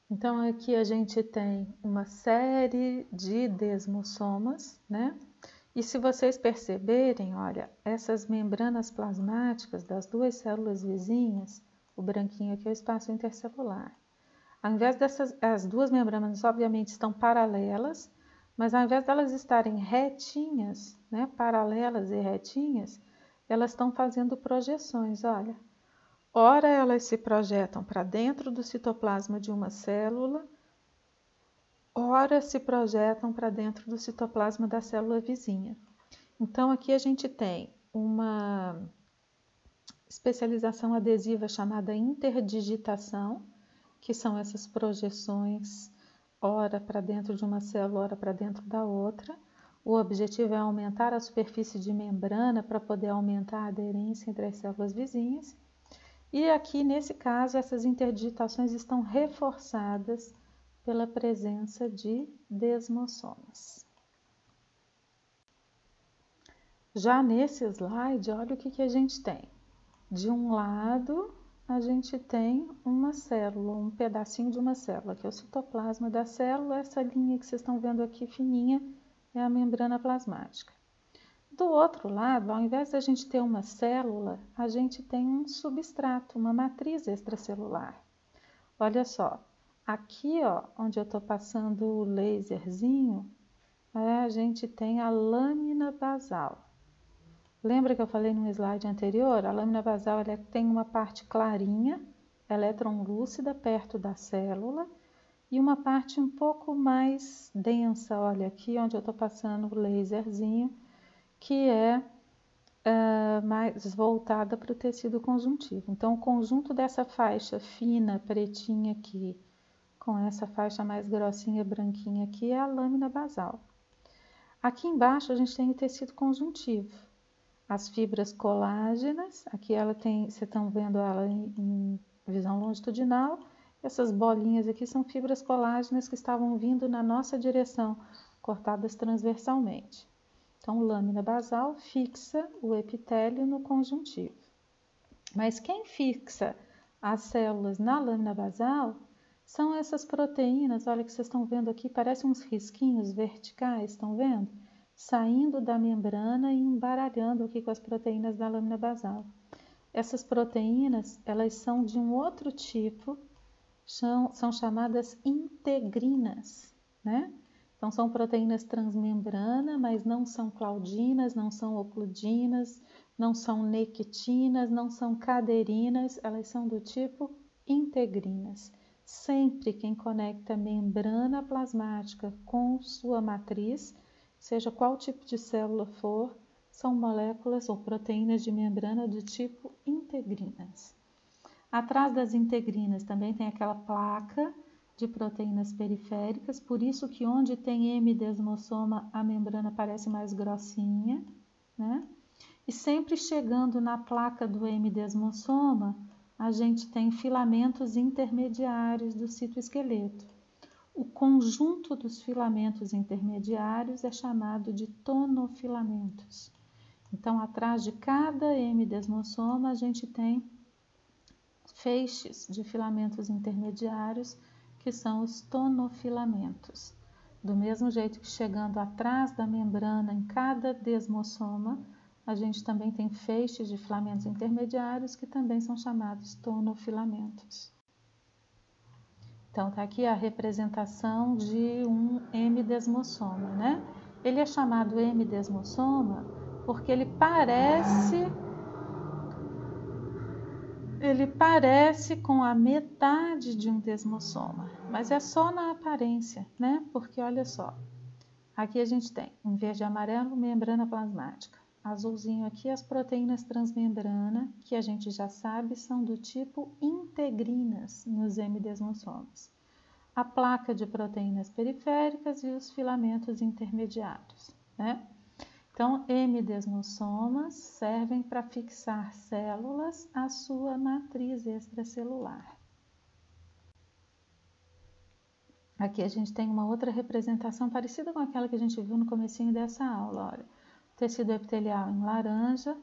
Então, aqui a gente tem uma série de desmossomas, né? E se vocês perceberem, olha, essas membranas plasmáticas das duas células vizinhas, o branquinho aqui é o espaço intercelular. Ao invés as duas membranas obviamente estão paralelas, mas ao invés delas estarem retinhas, né, paralelas e retinhas, elas estão fazendo projeções, olha. Ora elas se projetam para dentro do citoplasma de uma célula, ora se projetam para dentro do citoplasma da célula vizinha. Então, aqui a gente tem uma especialização adesiva chamada interdigitação, que são essas projeções, ora para dentro de uma célula, ora para dentro da outra. O objetivo é aumentar a superfície de membrana para poder aumentar a aderência entre as células vizinhas. E aqui, nesse caso, essas interdigitações estão reforçadas pela presença de desmossomas. Já nesse slide, olha o que a gente tem. De um lado, a gente tem uma célula, um pedacinho de uma célula, que é o citoplasma da célula. Essa linha que vocês estão vendo aqui fininha é a membrana plasmática. Do outro lado, ao invés de a gente ter uma célula, a gente tem um substrato, uma matriz extracelular. Olha só, aqui ó, onde eu estou passando o laserzinho, a gente tem a lâmina basal. Lembra que eu falei no slide anterior? A lâmina basal ela tem uma parte clarinha, elétron lúcida, perto da célula, e uma parte um pouco mais densa, olha aqui onde eu estou passando o laserzinho, que é mais voltada para o tecido conjuntivo. Então, o conjunto dessa faixa fina, pretinha aqui, com essa faixa mais grossinha, branquinha aqui, é a lâmina basal. Aqui embaixo a gente tem o tecido conjuntivo. As fibras colágenas, aqui ela tem, vocês estão vendo ela em visão longitudinal, essas bolinhas aqui são fibras colágenas que estavam vindo na nossa direção, cortadas transversalmente. Então, lâmina basal fixa o epitélio no conjuntivo. Mas quem fixa as células na lâmina basal são essas proteínas, olha que vocês estão vendo aqui, parecem uns risquinhos verticais, estão vendo? Saindo da membrana e embaralhando aqui com as proteínas da lâmina basal. Essas proteínas, elas são de um outro tipo, são chamadas integrinas, né? Então, são proteínas transmembrana, mas não são claudinas, não são ocludinas, não são nectinas, não são caderinas, elas são do tipo integrinas. Sempre quem conecta membrana plasmática com sua matriz, seja qual tipo de célula for, são moléculas ou proteínas de membrana do tipo integrinas. Atrás das integrinas também tem aquela placa de proteínas periféricas, por isso que onde tem M-desmossoma a membrana parece mais grossinha, né? E sempre chegando na placa do M-desmossoma, a gente tem filamentos intermediários do citoesqueleto. O conjunto dos filamentos intermediários é chamado de tonofilamentos. Então, atrás de cada M-desmossoma, a gente tem feixes de filamentos intermediários, que são os tonofilamentos. Do mesmo jeito que chegando atrás da membrana em cada desmossoma, a gente também tem feixes de filamentos intermediários, que também são chamados tonofilamentos. Então, está aqui a representação de um M-desmossoma, né? Ele é chamado M-desmossoma porque ele parece com a metade de um desmossoma, mas é só na aparência, né? Porque olha só, aqui a gente tem em verde e amarelo membrana plasmática, azulzinho aqui as proteínas transmembrana, que a gente já sabe são do tipo integrinas nos M-desmossomas, a placa de proteínas periféricas e os filamentos intermediários, né? Então, M-desmossomas servem para fixar células à sua matriz extracelular. Aqui a gente tem uma outra representação parecida com aquela que a gente viu no comecinho dessa aula. Olha, tecido epitelial em laranja,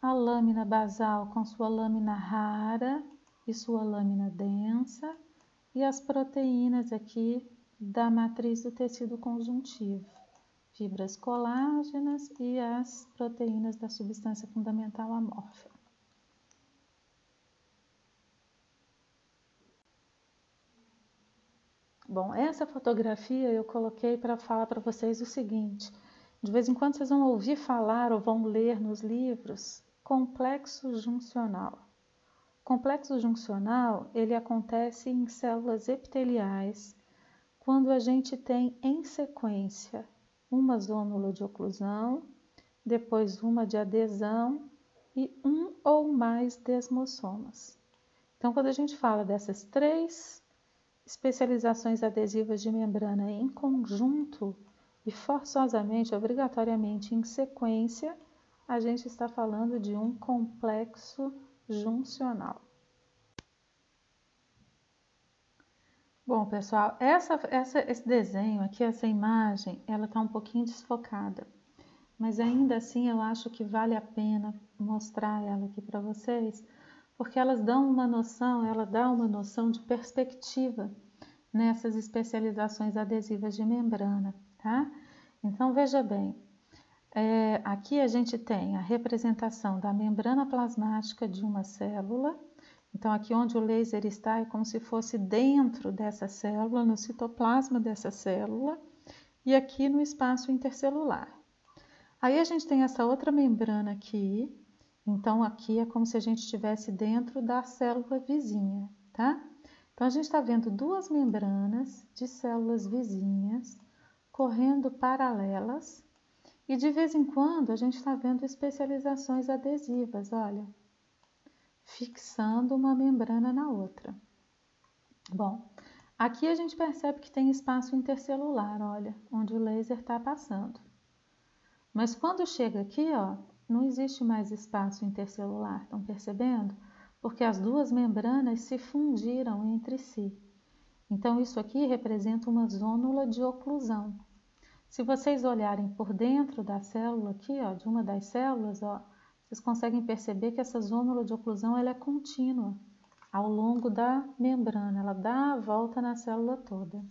a lâmina basal com sua lâmina rara e sua lâmina densa, e as proteínas aqui da matriz do tecido conjuntivo. Fibras colágenas e as proteínas da substância fundamental amorfa. Bom, essa fotografia eu coloquei para falar para vocês o seguinte: de vez em quando vocês vão ouvir falar ou vão ler nos livros complexo juncional. Complexo juncional, ele acontece em células epiteliais quando a gente tem em sequência uma zônula de oclusão, depois uma de adesão e um ou mais desmossomas. Então, quando a gente fala dessas três especializações adesivas de membrana em conjunto e forçosamente, obrigatoriamente em sequência, a gente está falando de um complexo juncional. Bom, pessoal, esse desenho aqui, essa imagem, ela está um pouquinho desfocada, mas ainda assim eu acho que vale a pena mostrar ela aqui para vocês, porque ela dá uma noção de perspectiva nessas especializações adesivas de membrana, tá? Então, veja bem, aqui a gente tem a representação da membrana plasmática de uma célula. Então, aqui onde o laser está é como se fosse dentro dessa célula, no citoplasma dessa célula, e aqui no espaço intercelular. Aí a gente tem essa outra membrana aqui, então aqui é como se a gente estivesse dentro da célula vizinha, tá? Então, a gente está vendo duas membranas de células vizinhas correndo paralelas e de vez em quando a gente está vendo especializações adesivas, olha, fixando uma membrana na outra. Bom, aqui a gente percebe que tem espaço intercelular, olha, onde o laser está passando. Mas quando chega aqui, ó, não existe mais espaço intercelular, estão percebendo? Porque as duas membranas se fundiram entre si. Então, isso aqui representa uma zônula de oclusão. Se vocês olharem por dentro da célula aqui, ó, de uma das células, ó, vocês conseguem perceber que essa zônula de oclusão ela é contínua ao longo da membrana, ela dá a volta na célula toda.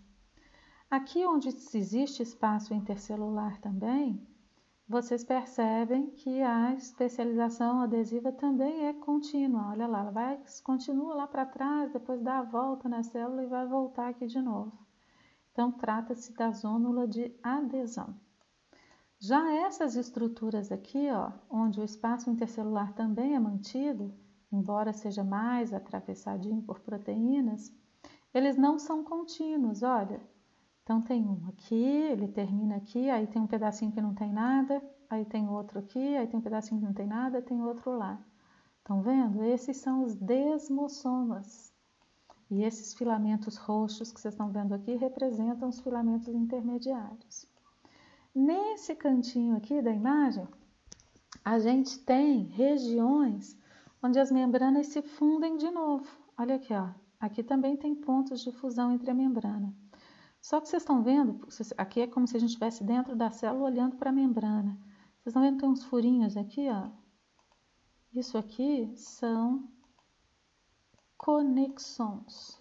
Aqui onde existe espaço intercelular também, vocês percebem que a especialização adesiva também é contínua. Olha lá, ela continua lá para trás, depois dá a volta na célula e vai voltar aqui de novo. Então, trata-se da zônula de adesão. Já essas estruturas aqui, ó, onde o espaço intercelular também é mantido, embora seja mais atravessadinho por proteínas, eles não são contínuos, olha. Então, tem um aqui, ele termina aqui, aí tem um pedacinho que não tem nada, aí tem outro aqui, aí tem um pedacinho que não tem nada, tem outro lá. Estão vendo? Esses são os desmossomas. E esses filamentos roxos que vocês estão vendo aqui representam os filamentos intermediários. Nesse cantinho aqui da imagem, a gente tem regiões onde as membranas se fundem de novo. Olha aqui, ó. Aqui também tem pontos de fusão entre a membrana. Só que vocês estão vendo, aqui é como se a gente estivesse dentro da célula olhando para a membrana. Vocês estão vendo que tem uns furinhos aqui, ó. Isso aqui são conexões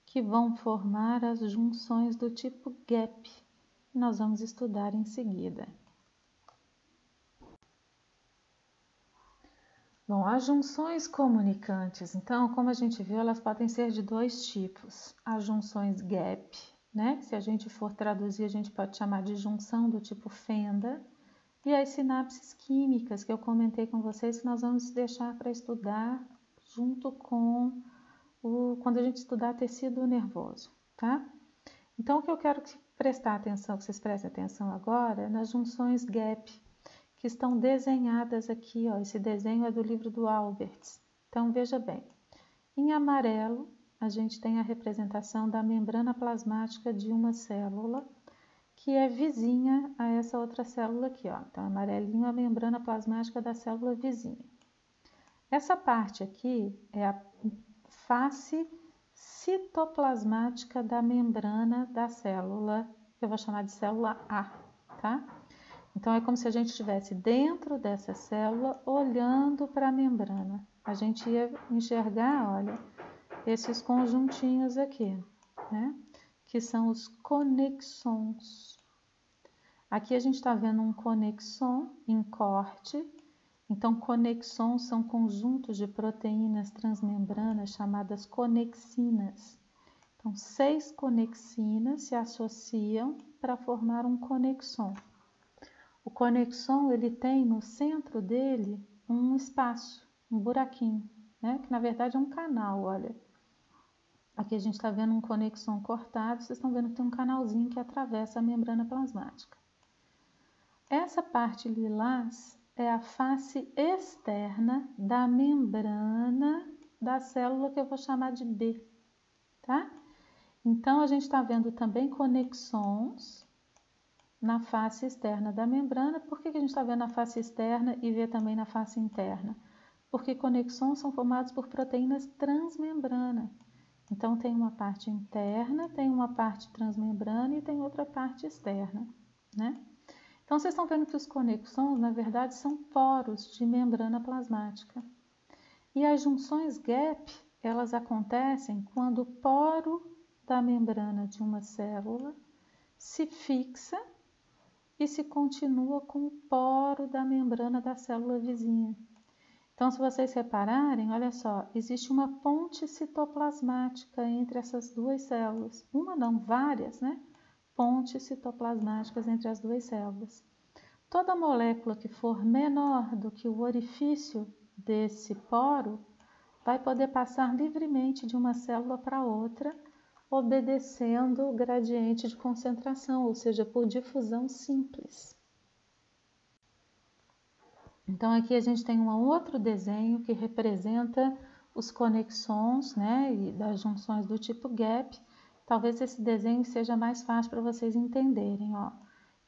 que vão formar as junções do tipo gap. Nós vamos estudar em seguida. Bom, as junções comunicantes, então, como a gente viu, elas podem ser de dois tipos. As junções gap, né, que se a gente for traduzir, a gente pode chamar de junção do tipo fenda, e as sinapses químicas, que eu comentei com vocês, que nós vamos deixar para estudar junto com quando a gente estudar tecido nervoso, tá? Então, o que eu quero que vocês prestem atenção agora, é nas junções gap, que estão desenhadas aqui, ó. Esse desenho é do livro do Alberts. Então, veja bem, em amarelo, a gente tem a representação da membrana plasmática de uma célula, que é vizinha a essa outra célula aqui, ó. Então, amarelinho é a membrana plasmática da célula vizinha. Essa parte aqui é a face citoplasmática da membrana da célula, que eu vou chamar de célula A, tá? Então, é como se a gente estivesse dentro dessa célula, olhando para a membrana. A gente ia enxergar, olha, esses conjuntinhos aqui, né? Que são os conexons. Aqui a gente está vendo um conexon em corte. Então, conexons são conjuntos de proteínas transmembranas chamadas conexinas. Então, 6 conexinas se associam para formar um conexon. O conexon, ele tem no centro dele um espaço, um buraquinho, né? Que na verdade é um canal, olha. Aqui a gente está vendo um conexon cortado, vocês estão vendo que tem um canalzinho que atravessa a membrana plasmática. Essa parte lilás é a face externa da membrana da célula que eu vou chamar de B, tá? Então, a gente está vendo também conexons na face externa da membrana. Por que a gente está vendo na face externa e vê também na face interna? Porque conexons são formados por proteínas transmembrana. Então, tem uma parte interna, tem uma parte transmembrana e tem outra parte externa, né? Então, vocês estão vendo que os conexons, na verdade, são poros de membrana plasmática. E as junções gap, elas acontecem quando o poro da membrana de uma célula se fixa e se continua com o poro da membrana da célula vizinha. Então, se vocês repararem, olha só, existe uma ponte citoplasmática entre essas duas células. Uma não, várias, né? Pontes citoplasmáticas entre as duas células. Toda molécula que for menor do que o orifício desse poro vai poder passar livremente de uma célula para outra, obedecendo o gradiente de concentração, ou seja, por difusão simples. Então, aqui a gente tem um outro desenho que representa os conexons, né, e das junções do tipo gap. Talvez esse desenho seja mais fácil para vocês entenderem, ó.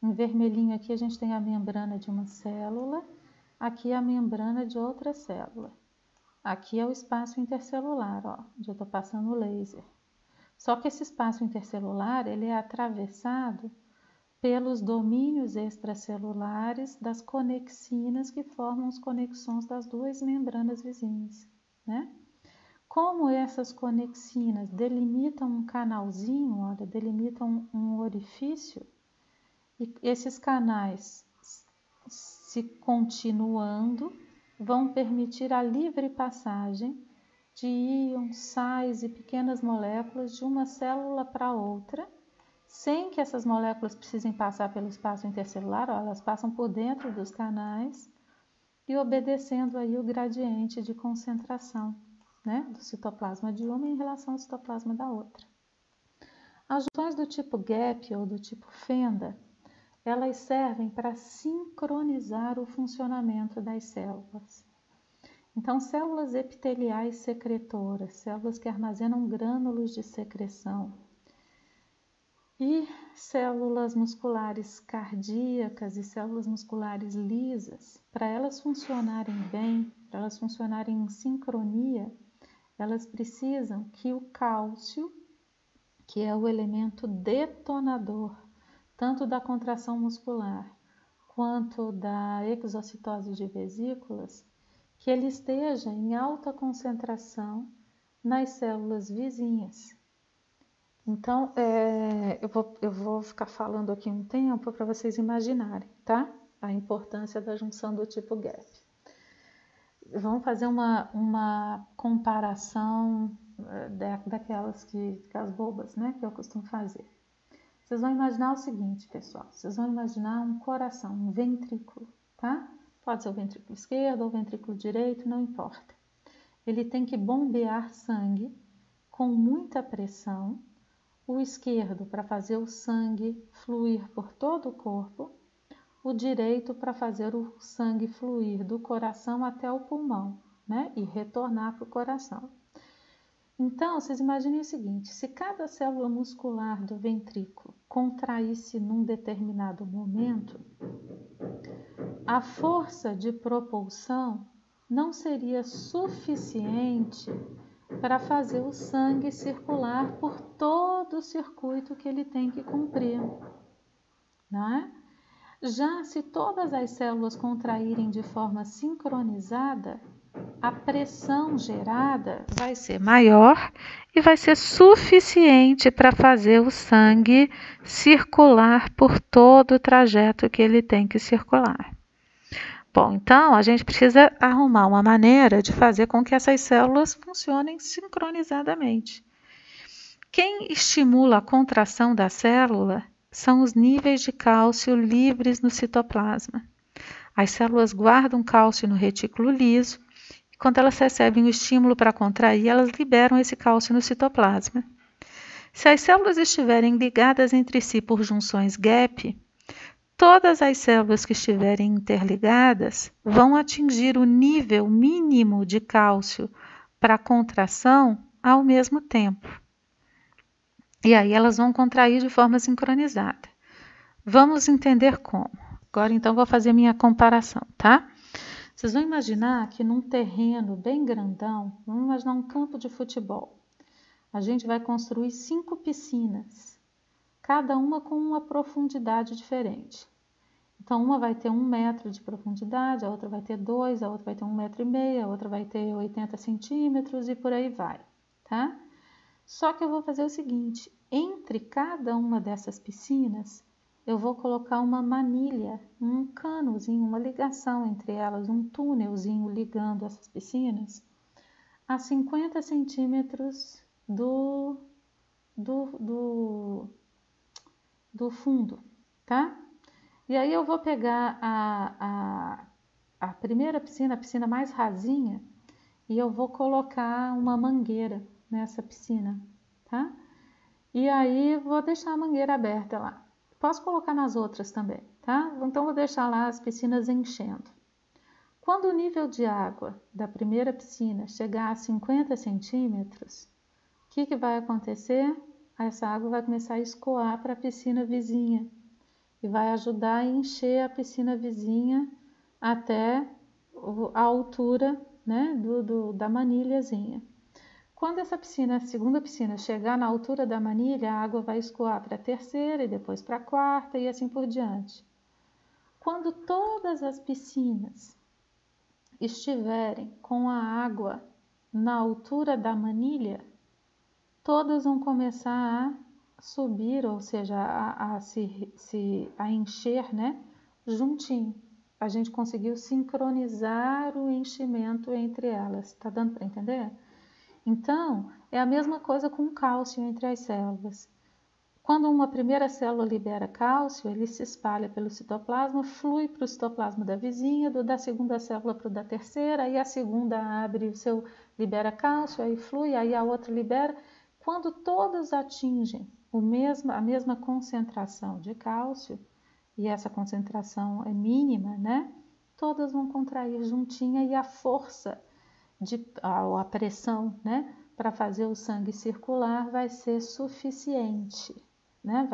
Em vermelhinho aqui a gente tem a membrana de uma célula, aqui a membrana de outra célula. Aqui é o espaço intercelular, ó, onde eu estou passando o laser. Só que esse espaço intercelular, ele é atravessado pelos domínios extracelulares das conexinas que formam os conexons das duas membranas vizinhas, né? Como essas conexinas delimitam um canalzinho, olha, delimitam um orifício, e esses canais, se continuando, vão permitir a livre passagem de íons, sais e pequenas moléculas de uma célula para outra, sem que essas moléculas precisem passar pelo espaço intercelular, ó, elas passam por dentro dos canais e obedecendo aí o gradiente de concentração, né, do citoplasma de uma em relação ao citoplasma da outra. As junções do tipo gap ou do tipo fenda elas servem para sincronizar o funcionamento das células. Então, células epiteliais secretoras, células que armazenam grânulos de secreção, e células musculares cardíacas e células musculares lisas, para elas funcionarem bem, para elas funcionarem em sincronia, elas precisam que o cálcio, que é o elemento detonador, tanto da contração muscular quanto da exocitose de vesículas, que ele esteja em alta concentração nas células vizinhas. Então, eu vou ficar falando aqui um tempo para vocês imaginarem, tá? A importância da junção do tipo gap. Vamos fazer uma comparação daquelas aquelas bobas, né? Que eu costumo fazer. Vocês vão imaginar o seguinte, pessoal. Vocês vão imaginar um coração, um ventrículo, tá? Pode ser o ventrículo esquerdo ou o ventrículo direito, não importa. Ele tem que bombear sangue com muita pressão. O esquerdo para fazer o sangue fluir por todo o corpo, o direito para fazer o sangue fluir do coração até o pulmão, né? E retornar para o coração. Então, vocês imaginem o seguinte, se cada célula muscular do ventrículo contraísse num determinado momento, a força de propulsão não seria suficiente para fazer o sangue circular por todo o circuito que ele tem que cumprir, não é? Já se todas as células contraírem de forma sincronizada, a pressão gerada vai ser maior e vai ser suficiente para fazer o sangue circular por todo o trajeto que ele tem que circular. Bom, então a gente precisa arrumar uma maneira de fazer com que essas células funcionem sincronizadamente. Quem estimula a contração da célula são os níveis de cálcio livres no citoplasma. As células guardam cálcio no retículo liso e quando elas recebem o estímulo para contrair, elas liberam esse cálcio no citoplasma. Se as células estiverem ligadas entre si por junções gap, todas as células que estiverem interligadas vão atingir o nível mínimo de cálcio para contração ao mesmo tempo. E aí elas vão contrair de forma sincronizada. Vamos entender como. Agora então vou fazer minha comparação, tá? Vocês vão imaginar que num terreno bem grandão, vamos imaginar um campo de futebol. A gente vai construir 5 piscinas, cada uma com uma profundidade diferente. Então, uma vai ter 1 metro de profundidade, a outra vai ter 2, a outra vai ter 1,5 metro, a outra vai ter 80 centímetros e por aí vai, tá? Só que eu vou fazer o seguinte, entre cada uma dessas piscinas, eu vou colocar uma manilha, um canozinho, uma ligação entre elas, um túnelzinho ligando essas piscinas a 50 centímetros do fundo, tá? E aí eu vou pegar a primeira piscina, a piscina mais rasinha, e eu vou colocar uma mangueira nessa piscina, tá? E aí vou deixar a mangueira aberta lá. Posso colocar nas outras também, tá? Então vou deixar lá as piscinas enchendo. Quando o nível de água da primeira piscina chegar a 50 centímetros, o que vai acontecer? Essa água vai começar a escoar para a piscina vizinha e vai ajudar a encher a piscina vizinha até a altura, né, da manilhazinha. Quando essa piscina, a segunda piscina, chegar na altura da manilha, a água vai escoar para a terceira e depois para a quarta e assim por diante. Quando todas as piscinas estiverem com a água na altura da manilha, todas vão começar a subir, ou seja, a encher, né, juntinho. A gente conseguiu sincronizar o enchimento entre elas. Tá dando para entender? Então, é a mesma coisa com o cálcio entre as células. Quando uma primeira célula libera cálcio, ele se espalha pelo citoplasma, flui para o citoplasma da vizinha, da segunda célula para o da terceira, aí a segunda abre libera cálcio, aí flui, aí a outra libera. Quando todas atingem a mesma concentração de cálcio, e essa concentração é mínima, né? Todas vão contrair juntinha e a força, a pressão, né? Para fazer o sangue circular vai ser suficiente, né?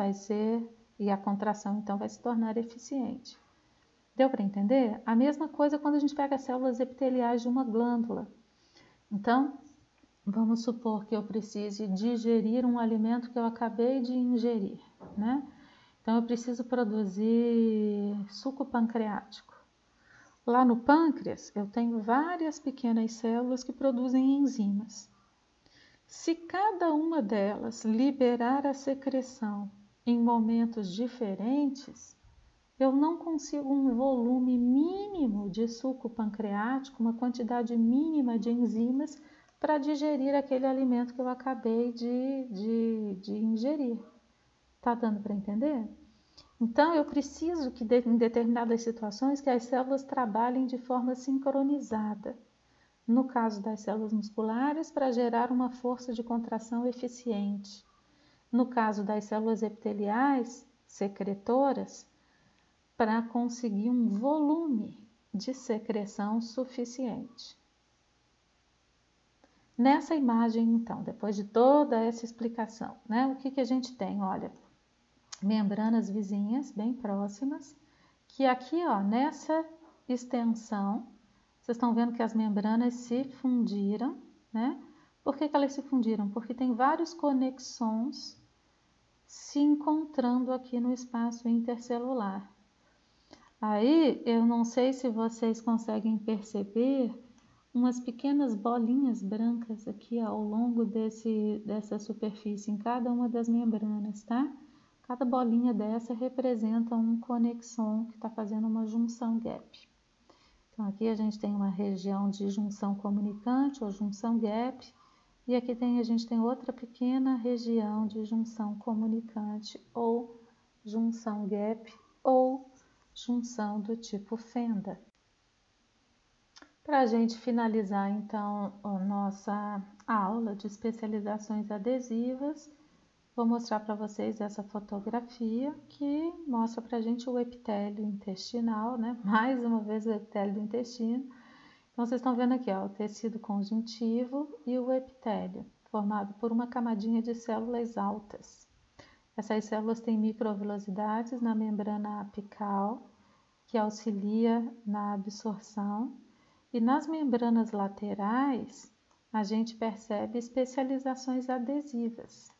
E a contração então vai se tornar eficiente. Deu para entender? A mesma coisa quando a gente pega as células epiteliais de uma glândula. Então, vamos supor que eu precise digerir um alimento que eu acabei de ingerir, né? Então, eu preciso produzir suco pancreático. Lá no pâncreas, eu tenho várias pequenas células que produzem enzimas. Se cada uma delas liberar a secreção em momentos diferentes, eu não consigo um volume mínimo de suco pancreático, uma quantidade mínima de enzimas para digerir aquele alimento que eu acabei de ingerir. Tá dando para entender? Então, eu preciso que em determinadas situações que as células trabalhem de forma sincronizada. No caso das células musculares, para gerar uma força de contração eficiente. No caso das células epiteliais, secretoras, para conseguir um volume de secreção suficiente. Nessa imagem, então, depois de toda essa explicação, né, o que a gente tem? Olha, membranas vizinhas, bem próximas, que aqui, ó, nessa extensão, vocês estão vendo que as membranas se fundiram, né? Por que elas se fundiram? Porque tem vários conexons se encontrando aqui no espaço intercelular. Aí, eu não sei se vocês conseguem perceber umas pequenas bolinhas brancas aqui ao longo dessa superfície, em cada uma das membranas, tá? Cada bolinha dessa representa um conexon que está fazendo uma junção gap. Então, aqui a gente tem uma região de junção comunicante ou junção gap, e aqui a gente tem outra pequena região de junção comunicante ou junção gap ou junção do tipo fenda. Para a gente finalizar, então, a nossa aula de especializações adesivas, vou mostrar para vocês essa fotografia que mostra para a gente o epitélio intestinal, né? Mais uma vez o epitélio do intestino. Então, vocês estão vendo aqui, ó, o tecido conjuntivo e o epitélio, formado por uma camadinha de células altas. Essas células têm microvilosidades na membrana apical, que auxilia na absorção, e nas membranas laterais, a gente percebe especializações adesivas.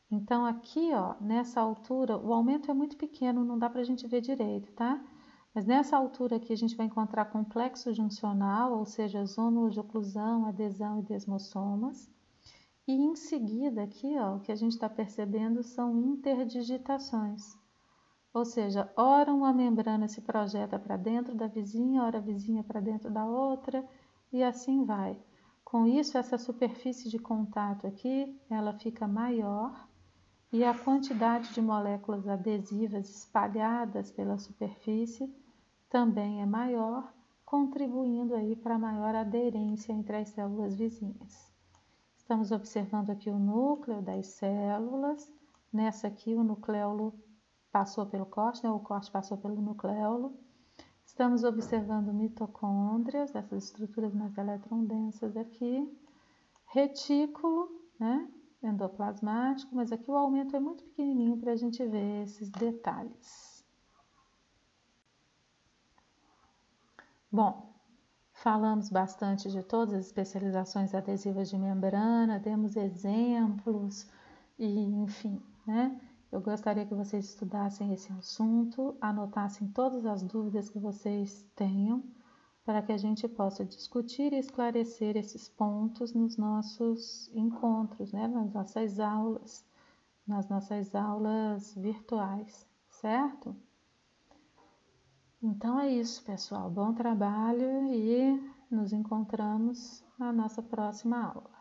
Então, aqui, ó, nessa altura, o aumento é muito pequeno, não dá para a gente ver direito, tá? Mas nessa altura aqui a gente vai encontrar complexo juncional, ou seja, zônulos de oclusão, adesão e desmossomas. E em seguida aqui, ó, o que a gente está percebendo são interdigitações. Ou seja, ora uma membrana se projeta para dentro da vizinha, ora a vizinha para dentro da outra, e assim vai. Com isso, essa superfície de contato aqui, ela fica maior, e a quantidade de moléculas adesivas espalhadas pela superfície também é maior, contribuindo aí para a maior aderência entre as células vizinhas. Estamos observando aqui o núcleo das células. Nessa aqui o nucleolo passou pelo corte, né? O corte passou pelo nucleolo. Estamos observando mitocôndrias, essas estruturas mais eletrodensas aqui. Retículo, né? Endoplasmático, mas aqui o aumento é muito pequenininho para a gente ver esses detalhes. Bom, falamos bastante de todas as especializações adesivas de membrana, demos exemplos e, enfim, né? Eu gostaria que vocês estudassem esse assunto, anotassem todas as dúvidas que vocês tenham, para que a gente possa discutir e esclarecer esses pontos nos nossos encontros, né? Nas nossas aulas virtuais, certo? Então é isso, pessoal. Bom trabalho e nos encontramos na nossa próxima aula.